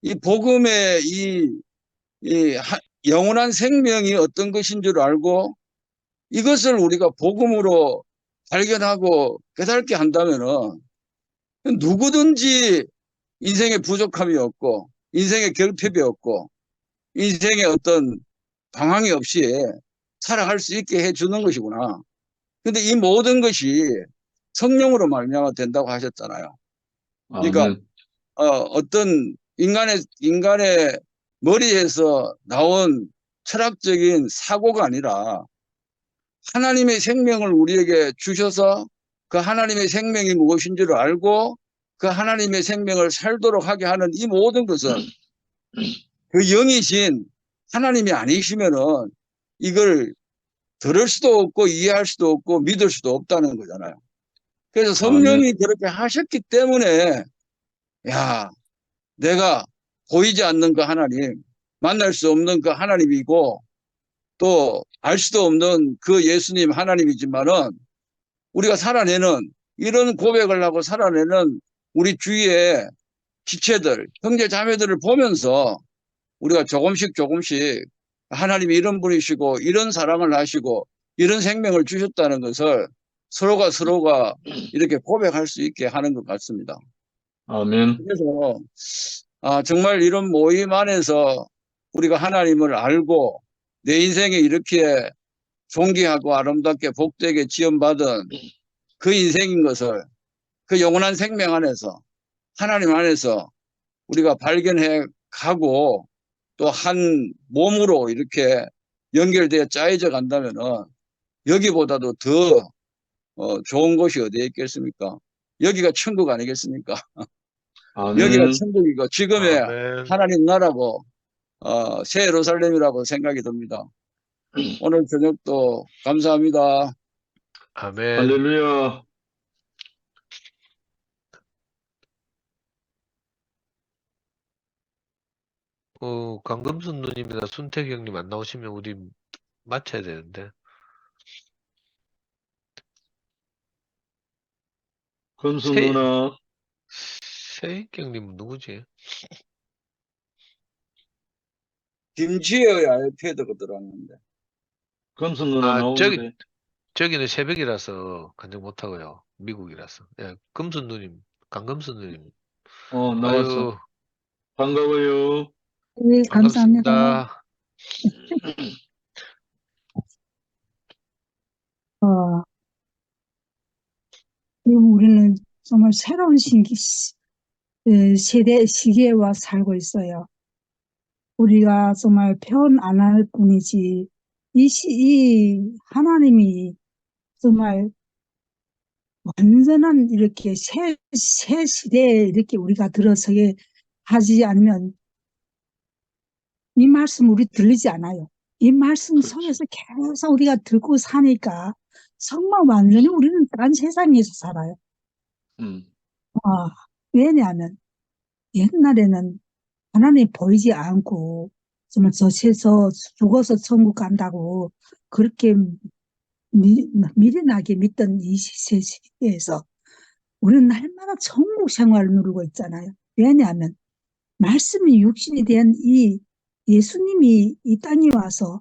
이 복음의 영원한 생명이 어떤 것인 줄 알고 이것을 우리가 복음으로 발견하고 깨닫게 한다면은 누구든지 인생에 부족함이 없고 인생에 결핍이 없고 인생에 어떤 방황이 없이 살아갈 수 있게 해주는 것이구나. 근데 이 모든 것이 성령으로 말미암아 된다고 하셨잖아요. 그러니까
아멘.
어떤 인간의 머리에서 나온 철학적인 사고가 아니라 하나님의 생명을 우리에게 주셔서 그 하나님의 생명이 무엇인지를 알고 그 하나님의 생명을 살도록 하게 하는 이 모든 것은 그 영이신 하나님이 아니시면은 이걸 들을 수도 없고 이해할 수도 없고 믿을 수도 없다는 거잖아요. 그래서 성령이 그렇게 하셨기 때문에 야, 내가 보이지 않는 그 하나님, 만날 수 없는 그 하나님이고 또 알 수도 없는 그 예수님 하나님이지만은 우리가 살아내는 이런 고백을 하고 살아내는 우리 주위의 지체들, 형제 자매들을 보면서 우리가 조금씩 하나님이 이런 분이시고 이런 사랑을 하시고 이런 생명을 주셨다는 것을 서로가 이렇게 고백할 수 있게 하는 것 같습니다.
아멘.
그래서 정말 이런 모임 안에서 우리가 하나님을 알고 내 인생에 이렇게 존귀하고 아름답게 복되게 지원받은 그 인생인 것을 그 영원한 생명 안에서 하나님 안에서 우리가 발견해 가고 또 한 몸으로 이렇게 연결되어 짜여져 간다면은 여기보다도 더 좋은 곳이 어디에 있겠습니까? 여기가 천국 아니겠습니까? 여기가
아멘.
천국이고 지금의
아멘.
하나님 나라고 새 예루살렘이라고 생각이 듭니다. 오늘 저녁도 감사합니다.
아멘.
할렐루야.
강금순 누님이나 순택 형님 안 나오시면 우리 마쳐야 되는데.
금수
세-
누나.
세익 형님은 누구지?
김지혜의 아이패드가 들어왔는데.
금수 누나 나오는데.
저기는 새벽이라서 간증 못하고요. 미국이라서. 예, 금순 누님, 강금순 누님.
나왔어.
아유,
반가워요.
네, 감사합니다.
반갑습니다.
그리고 우리는 정말 새로운 시기에와 살고 있어요. 우리가 정말 표현 안 할 뿐이지, 이 하나님이 정말 완전한 이렇게 새 시대에 이렇게 우리가 들어서게 하지 않으면 이 말씀 우리 들리지 않아요. 이 말씀 속에서 계속 우리가 듣고 사니까 정말 완전히 우리는 다른 세상에서 살아요. 왜냐하면 옛날에는 하나님 보이지 않고 정말 저세서 죽어서 천국 간다고 그렇게 미련하게 믿던 이 시대에서 우리는 날마다 천국 생활을 누리고 있잖아요. 왜냐하면 말씀이 육신이 된 이 예수님이 이 땅에 와서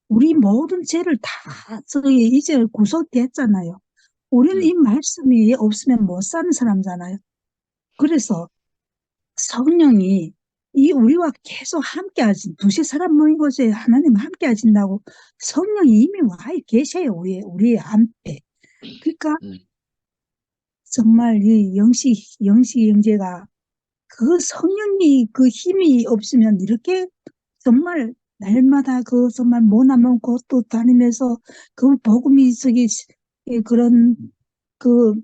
우리 모든 죄를 다 저기 이제 구속됐잖아요. 우리는 이 말씀이 없으면 못 사는 사람잖아요. 그래서 성령이 이 우리와 계속 함께 하신 두세 사람 모인 곳에 하나님 함께 하신다고 성령이 이미 와 계세요. 우리 앞에. 그러니까 정말 이 영식 형제가 그 성령이 그 힘이 없으면 이렇게 정말 날마다 그 정말 머나먼 곳도 다니면서 그 복음이 저기 그런 그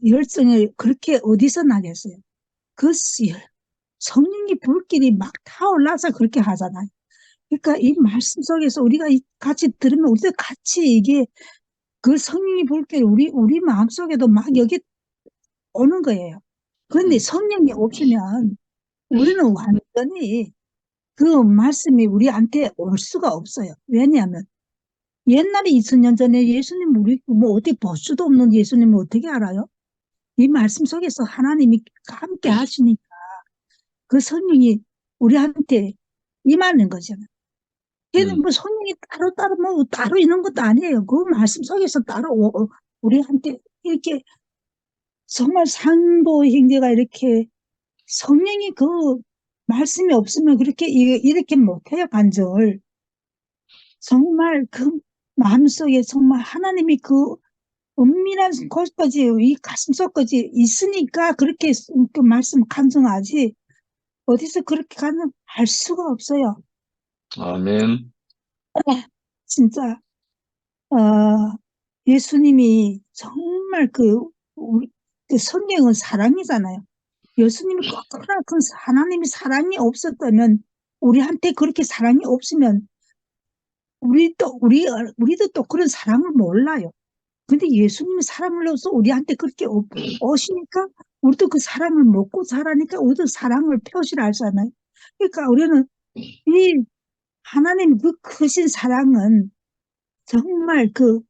열정을 그렇게 어디서 나겠어요? 그 성령의 불길이 막 타올라서 그렇게 하잖아요. 그러니까 이 말씀 속에서 우리가 같이 들으면 우리도 같이 이게 그 성령의 불길이 우리 마음속에도 막 여기 오는 거예요. 그런데 성령이 없으면 우리는 완전히 그 말씀이 우리한테 올 수가 없어요. 왜냐하면 옛날에 2000년 전에 예수님 우리 뭐 어디 볼 수도 없는 예수님을 어떻게 알아요? 이 말씀 속에서 하나님이 함께 하시니까 그 성령이 우리한테 임하는 거잖아요. 걔는 뭐 성령이 따로 뭐 따로 있는 것도 아니에요. 그 말씀 속에서 따로 우리한테 이렇게 정말 상도 형제가 이렇게 성령이 그 말씀이 없으면 그렇게 이렇게 못해요, 간절. 정말 그 마음속에 정말 하나님이 그 은밀한 곳까지 이 가슴속까지 있으니까 그렇게 그 말씀 간증하지 어디서 그렇게 간증할 수가 없어요.
아멘.
진짜 예수님이 정말 그 성경은 사랑이잖아요. 예수님이 그렇구나 그 하나님이 사랑이 없었다면 우리한테 그렇게 사랑이 없으면 우리도 또 그런 사랑을 몰라요. 근데 예수님이 사랑을 넣어서 우리한테 그렇게 오시니까 우리도 그 사랑을 먹고 자라니까 우리도 사랑을 표시를 하잖아요. 그러니까 우리는 이 하나님 그 크신 사랑은 정말 그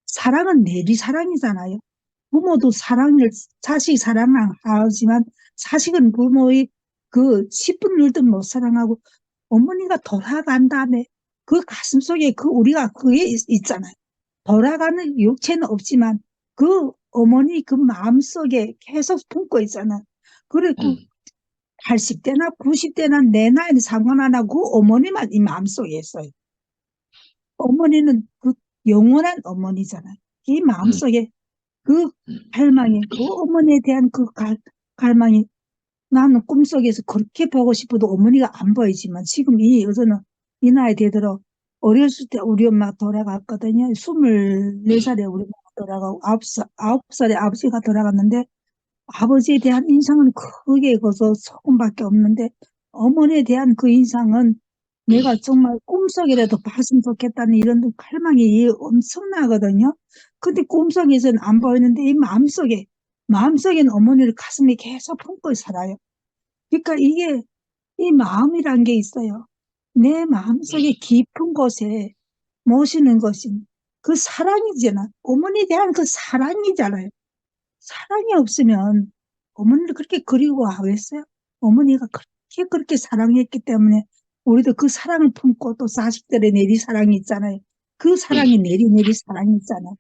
사랑은 내리 사랑이잖아요. 부모도 자식 사랑을 하지만 자식은 부모의 그 10분 일도 못 사랑하고 어머니가 돌아간 다음에 그 가슴속에 우리가 그게 있잖아요. 돌아가는 육체는 없지만 그 어머니 그 마음속에 계속 품고 있잖아요. 그리고 80대나 90대나 내 나이는 상관 안 하고 그 어머니만 이 마음속에 있어요. 어머니는 그 영원한 어머니잖아요. 이 마음속에 그 갈망이, 그 어머니에 대한 그 갈망이 나는 꿈속에서 그렇게 보고 싶어도 어머니가 안 보이지만 지금 이 여자는 이 나이 되도록 어렸을 때 우리 엄마 돌아갔거든요. 24살에 우리 엄마 돌아가고 9살에 아버지가 돌아갔는데 아버지에 대한 인상은 크게 거서 조금밖에 없는데 어머니에 대한 그 인상은 내가 정말 꿈속이라도 봤으면 좋겠다는 이런 갈망이 엄청나거든요. 근데 꿈속에서는 안 보이는데 이 마음속에는 어머니를 가슴에 계속 품고 살아요. 그러니까 이게 이 마음이란 게 있어요. 내 마음속에 깊은 곳에 모시는 것이 그 사랑이잖아. 어머니에 대한 그 사랑이잖아요. 사랑이 없으면 어머니를 그렇게 그리워 하겠어요? 어머니가 그렇게 사랑했기 때문에 우리도 그 사랑을 품고 또 자식들의 내리 사랑이 있잖아요. 그 사랑이 내리 사랑이 있잖아요.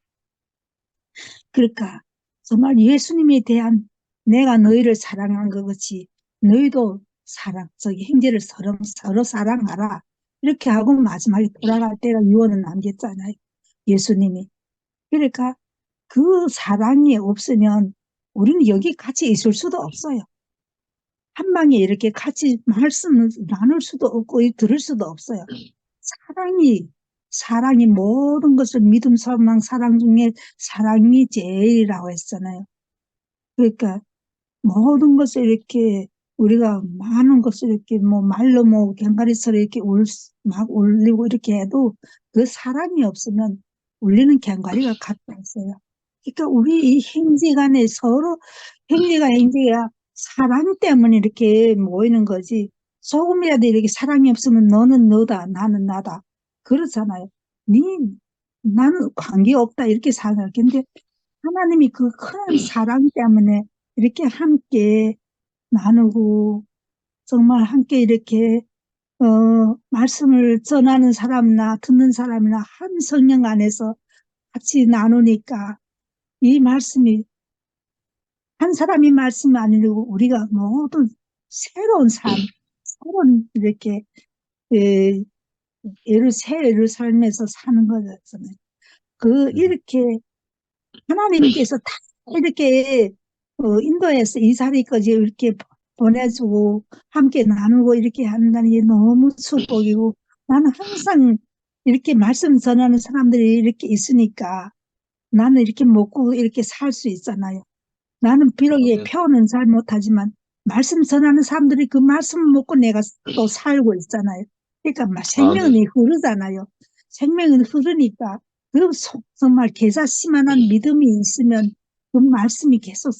그러니까 정말 예수님에 대한 내가 너희를 사랑한 것 같이 너희도 저기 형제를 서로 사랑하라. 이렇게 하고 마지막에 돌아갈 때가 유언을 남겼잖아요. 예수님이. 그러니까 그 사랑이 없으면 우리는 여기 같이 있을 수도 없어요. 한 방에 이렇게 같이 말씀을 나눌 수도 없고 들을 수도 없어요. 사랑이 모든 것을 믿음, 소망, 사랑 중에 사랑이 제일이라고 했잖아요. 그러니까 모든 것을 이렇게 우리가 많은 것을 이렇게 뭐 말로 뭐 갱가리처럼 이렇게 막 울리고 이렇게 해도 그 사랑이 없으면 울리는 갱가리가 같다 했어요. 그러니까 우리 이 형제간에 서로 형제가 사랑 때문에 이렇게 모이는 거지 조금이라도 이렇게 사랑이 없으면 너는 너다 나는 나다 그렇잖아요. 나는 관계없다 이렇게 생각해요. 근데 하나님이 그 큰 사랑 때문에 이렇게 함께 나누고 정말 함께 이렇게 말씀을 전하는 사람이나 듣는 사람이나 한 성령 안에서 같이 나누니까 이 말씀이 한 사람이 말씀이 아니고 우리가 모든 새로운 삶, 새로운 이렇게 에, 새 애를 삶에서 사는 거잖아요. 이렇게 하나님께서 다 이렇게 인도에서 이사리까지 이렇게 보내주고 함께 나누고 이렇게 한다는 게 너무 축복이고 나는 항상 이렇게 말씀 전하는 사람들이 이렇게 있으니까 나는 이렇게 먹고 이렇게 살 수 있잖아요. 나는 비록
아멘.
표현은 잘 못하지만 말씀 전하는 사람들이 그 말씀 먹고 내가 또 살고 있잖아요. 그러니까 생명이 흐르잖아요. 생명이 흐르니까 정말 계사시만한 믿음이 있으면 그 말씀이 계속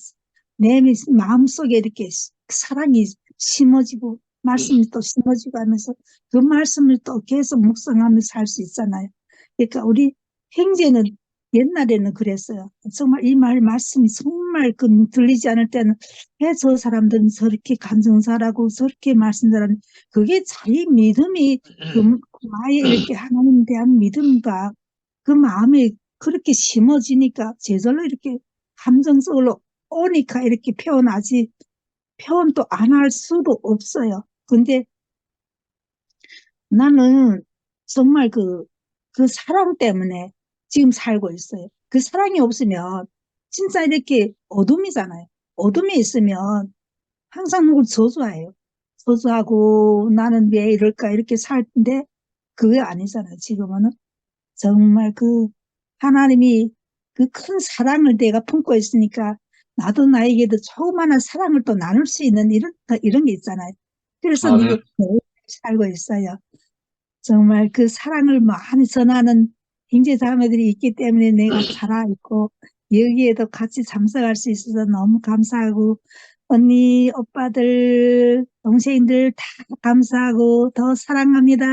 내 마음속에 이렇게 사랑이 심어지고 말씀이 또 심어지고 하면서 그 말씀을 또 계속 묵상하면서 살 수 있잖아요. 그러니까 우리 형제는 옛날에는 그랬어요. 정말 이 말씀이 정말 들리지 않을 때는 왜 저 사람들은 저렇게 간증사라고 저렇게 말씀 잘하는 그게 자기 믿음이 아예 이렇게 하나님에 대한 믿음과 그 마음이 그렇게 심어지니까 제절로 이렇게 감정적으로 오니까 이렇게 표현도 안 할 수도 없어요. 근데 나는 정말 그 사랑 때문에 지금 살고 있어요. 그 사랑이 없으면 진짜 이렇게 어둠이잖아요. 어둠이 있으면 항상 누굴 저주해요. 저주하고 나는 왜 이럴까 이렇게 살 텐데 그게 아니잖아요. 지금은 정말 하나님이 그 큰 사랑을 내가 품고 있으니까 나도 나에게도 조그마한 사랑을 또 나눌 수 있는 이런 게 있잖아요. 그래서 내가
아멘.
살고 있어요. 정말 그 사랑을 많이 전하는 형제 자매들이 있기 때문에 내가 살아있고 여기에도 같이 참석할 수 있어서 너무 감사하고 언니, 오빠들, 동생들 다 감사하고 더 사랑합니다.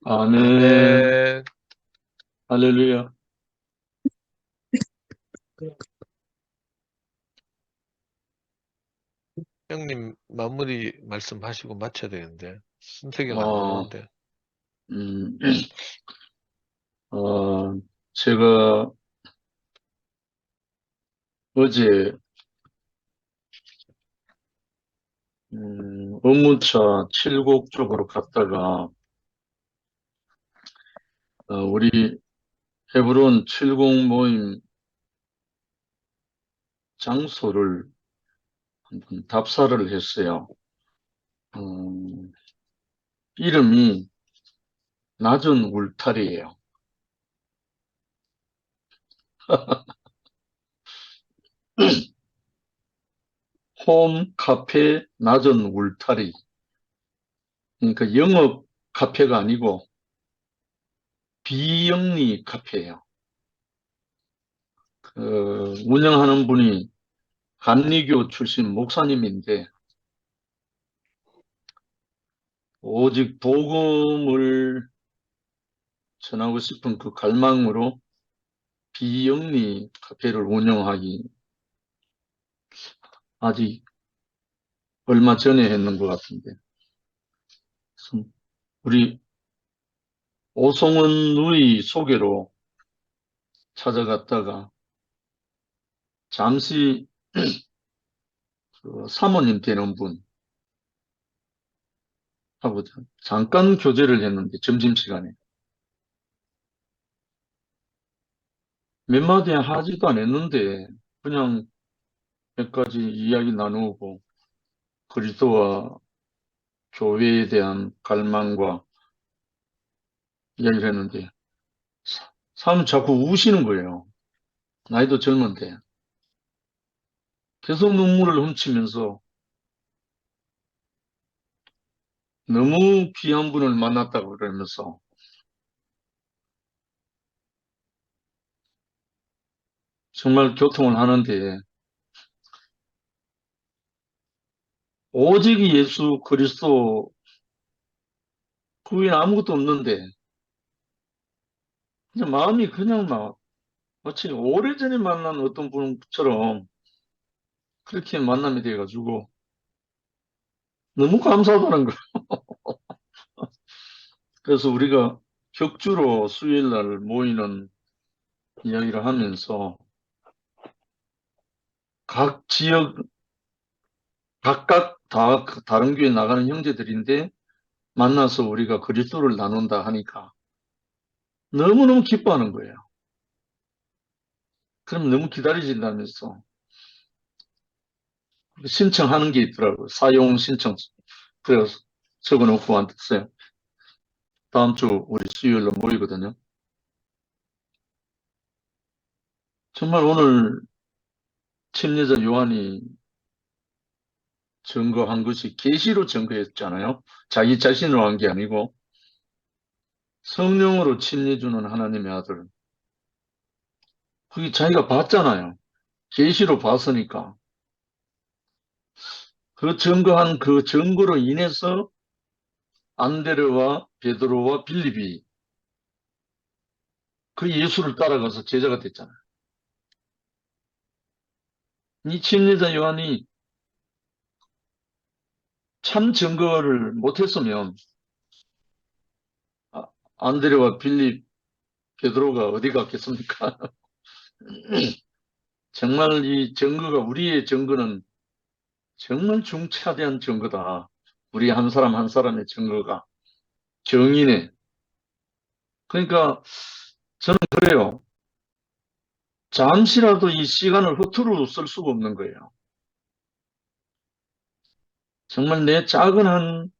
아멘.
아멘.
할렐루야.
형님 마무리 말씀하시고 마쳐야 되는데 순서가 안
어,
되는데.
음, 제가 어제 업무차 칠곡 쪽으로 갔다가 우리 헤브론 칠곡 모임 장소를 한번 답사를 했어요. 이름이 낮은 울타리예요. 홈 카페 낮은 울타리. 그러니까 영업 카페가 아니고 비영리 카페예요. 운영하는 분이 감리교 출신 목사님인데 오직 복음을 전하고 싶은 그 갈망으로 비영리 카페를 운영하기 아직 얼마 전에 했는 것 같은데 우리 오송은 누이 소개로 찾아갔다가 잠시 그 사모님 되는 분하고 잠깐 교제를 했는데 점심시간에 몇 마디 하지도 않았는데 그냥 몇 가지 이야기 나누고 그리스도와 교회에 대한 갈망과 이야기를 했는데 사람이 자꾸 우시는 거예요. 나이도 젊은데 계속 눈물을 훔치면서 너무 귀한 분을 만났다고 그러면서 정말 교통을 하는데 오직 예수 그리스도 그 외에 아무것도 없는데 그냥 마음이 그냥 막 마치 오래전에 만난 어떤 분처럼 그렇게 만남이 돼가지고 너무 감사하다는 거예요. 그래서 우리가 격주로 수요일 날 모이는 이야기를 하면서 각 지역, 각각 다 다른 교회 나가는 형제들인데 만나서 우리가 그리스도를 나눈다 하니까 너무너무 기뻐하는 거예요. 그럼 너무 기다려진다면서 신청하는 게 있더라고요. 사용 신청. 그래서 적어놓고 왔어요. 다음 주 우리 수요일로 모이거든요. 정말 오늘 침례자 요한이 증거한 것이 계시로 증거했잖아요. 자기 자신으로 한 게 아니고 성령으로 침례 주는 하나님의 아들. 그게 자기가 봤잖아요. 계시로 봤으니까. 그 증거한 그 증거로 인해서 안드레와 베드로와 빌립이 그 예수를 따라가서 제자가 됐잖아요. 이 침례자 요한이 참 증거를 못했으면 안드레와 빌립, 베드로가 어디 갔겠습니까? 정말 이 증거가, 우리의 증거는 정말 중차대한 증거다. 우리 한 사람 한 사람의 증거가 정인의. 그러니까 저는 그래요. 잠시라도 이 시간을 허투루 쓸 수가 없는 거예요. 정말 내 작은 한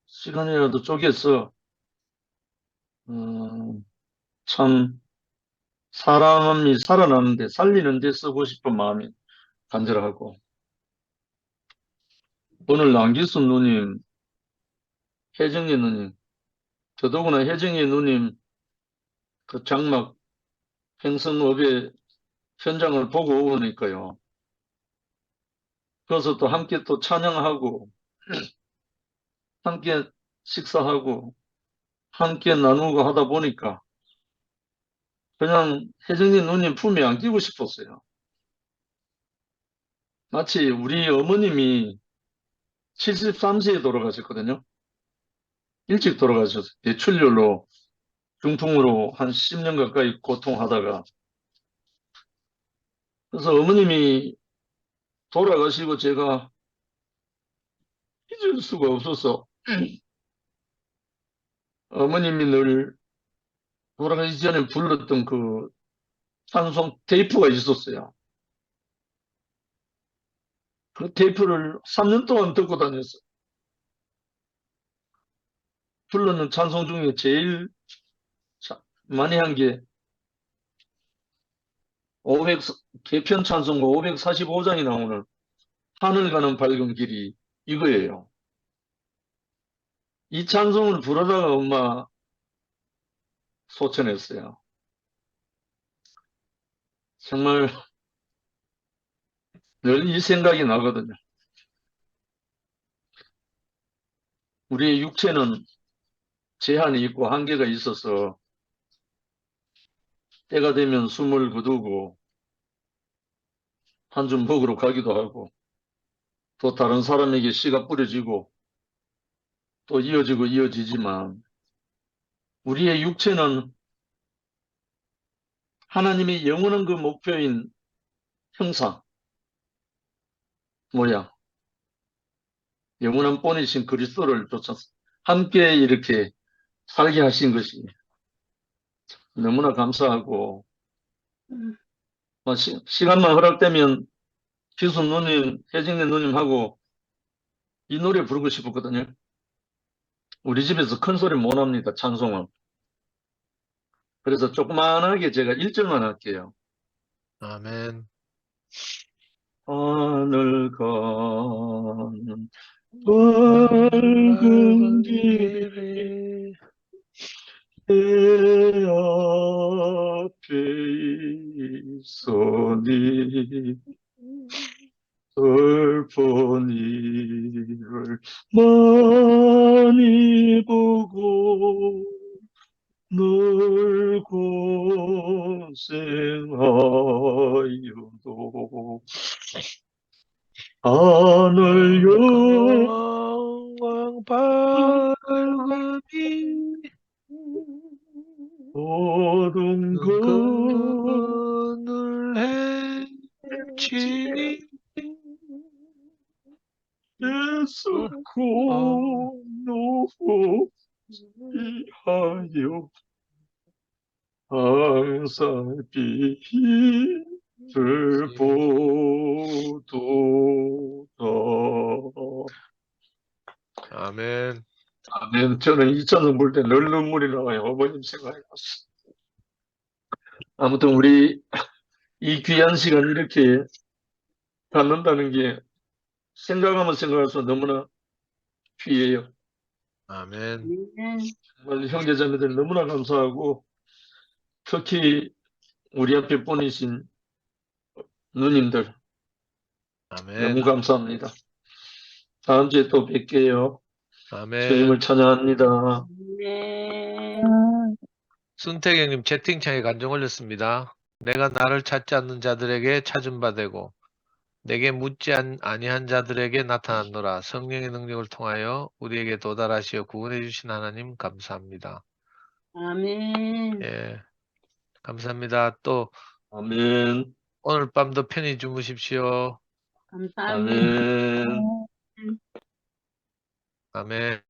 시간이라도 쪼개서 참 사람이 살아나는데 살리는 데 쓰고 싶은 마음이 간절하고, 오늘 안기순 누님, 혜정예 누님, 더더구나 혜정예 누님 그 장막 행성업의 현장을 보고 오니까요. 그래서 또 함께 또 찬양하고 함께 식사하고 함께 나누고 하다 보니까 그냥 혜정이 누님 품에 안기고 싶었어요. 마치 우리 어머님이 73세에 돌아가셨거든요. 일찍 돌아가셨어요. 뇌출혈로 중풍으로 한 10년 가까이 고통하다가. 그래서 어머님이 돌아가시고 제가 잊을 수가 없어서 어머님이 늘 돌아가기 전에 불렀던 그 찬송 테이프가 있었어요. 그 테이프를 3년 동안 듣고 다녔어요. 불렀는 찬송 중에 제일 많이 한 게 개편 찬송가 545장이 나오는 하늘 가는 밝은 길이 이거예요. 이 찬송을 부르다가 엄마 소천했어요. 정말 늘 이 생각이 나거든요. 우리의 육체는 제한이 있고 한계가 있어서 때가 되면 숨을 거두고 한 줌 먹으러 가기도 하고 또 다른 사람에게 씨가 뿌려지고 또 이어지고 이어지지만 우리의 육체는 하나님의 영원한 그 목표인 형상, 모양, 영원한 본이신 그리스도를 쫓아 함께 이렇게 살게 하신 것이 너무나 감사하고, 시간만 허락되면 기수 누님, 혜정네 누님하고 이 노래 부르고 싶었거든요. 우리 집에서 큰 소리 못 합니다, 찬송은. 그래서 조그만하게 제가 1절만 할게요.
아멘.
하늘 가는 밝은 길이 내 앞에 있으니 슬픈 일을 많이 보고 늘 고생하여도 하늘
영광 밝음이
어둠
그늘 헤치니
애쓰고 노하여 항상 빛을 보도다.
아멘.
아멘. 저는 이 찬송 볼 때 늘 눈물이 나와요. 어머님 생각이 났어. 아무튼 우리 이 귀한 시간 이렇게 갖는다는 게 생각하면 생각할수록 너무나 귀해요.
아멘.
정말 형제자매들 너무나 감사하고 특히 우리 앞에 보내신 누님들
아멘.
너무 감사합니다. 다음 주에 또 뵐게요.
아멘.
주님을 찬양합니다.
네.
순택 형님 채팅창에 간증 올렸습니다. 내가 나를 찾지 않는 자들에게 찾은 바 되고 내게 묻지 아니한 자들에게 나타났노라. 성령의 능력을 통하여 우리에게 도달하시어 구원해 주신 하나님 감사합니다.
아멘.
예, 감사합니다. 또
아멘.
오늘 밤도 편히 주무십시오.
감사합니다.
아멘.
아멘.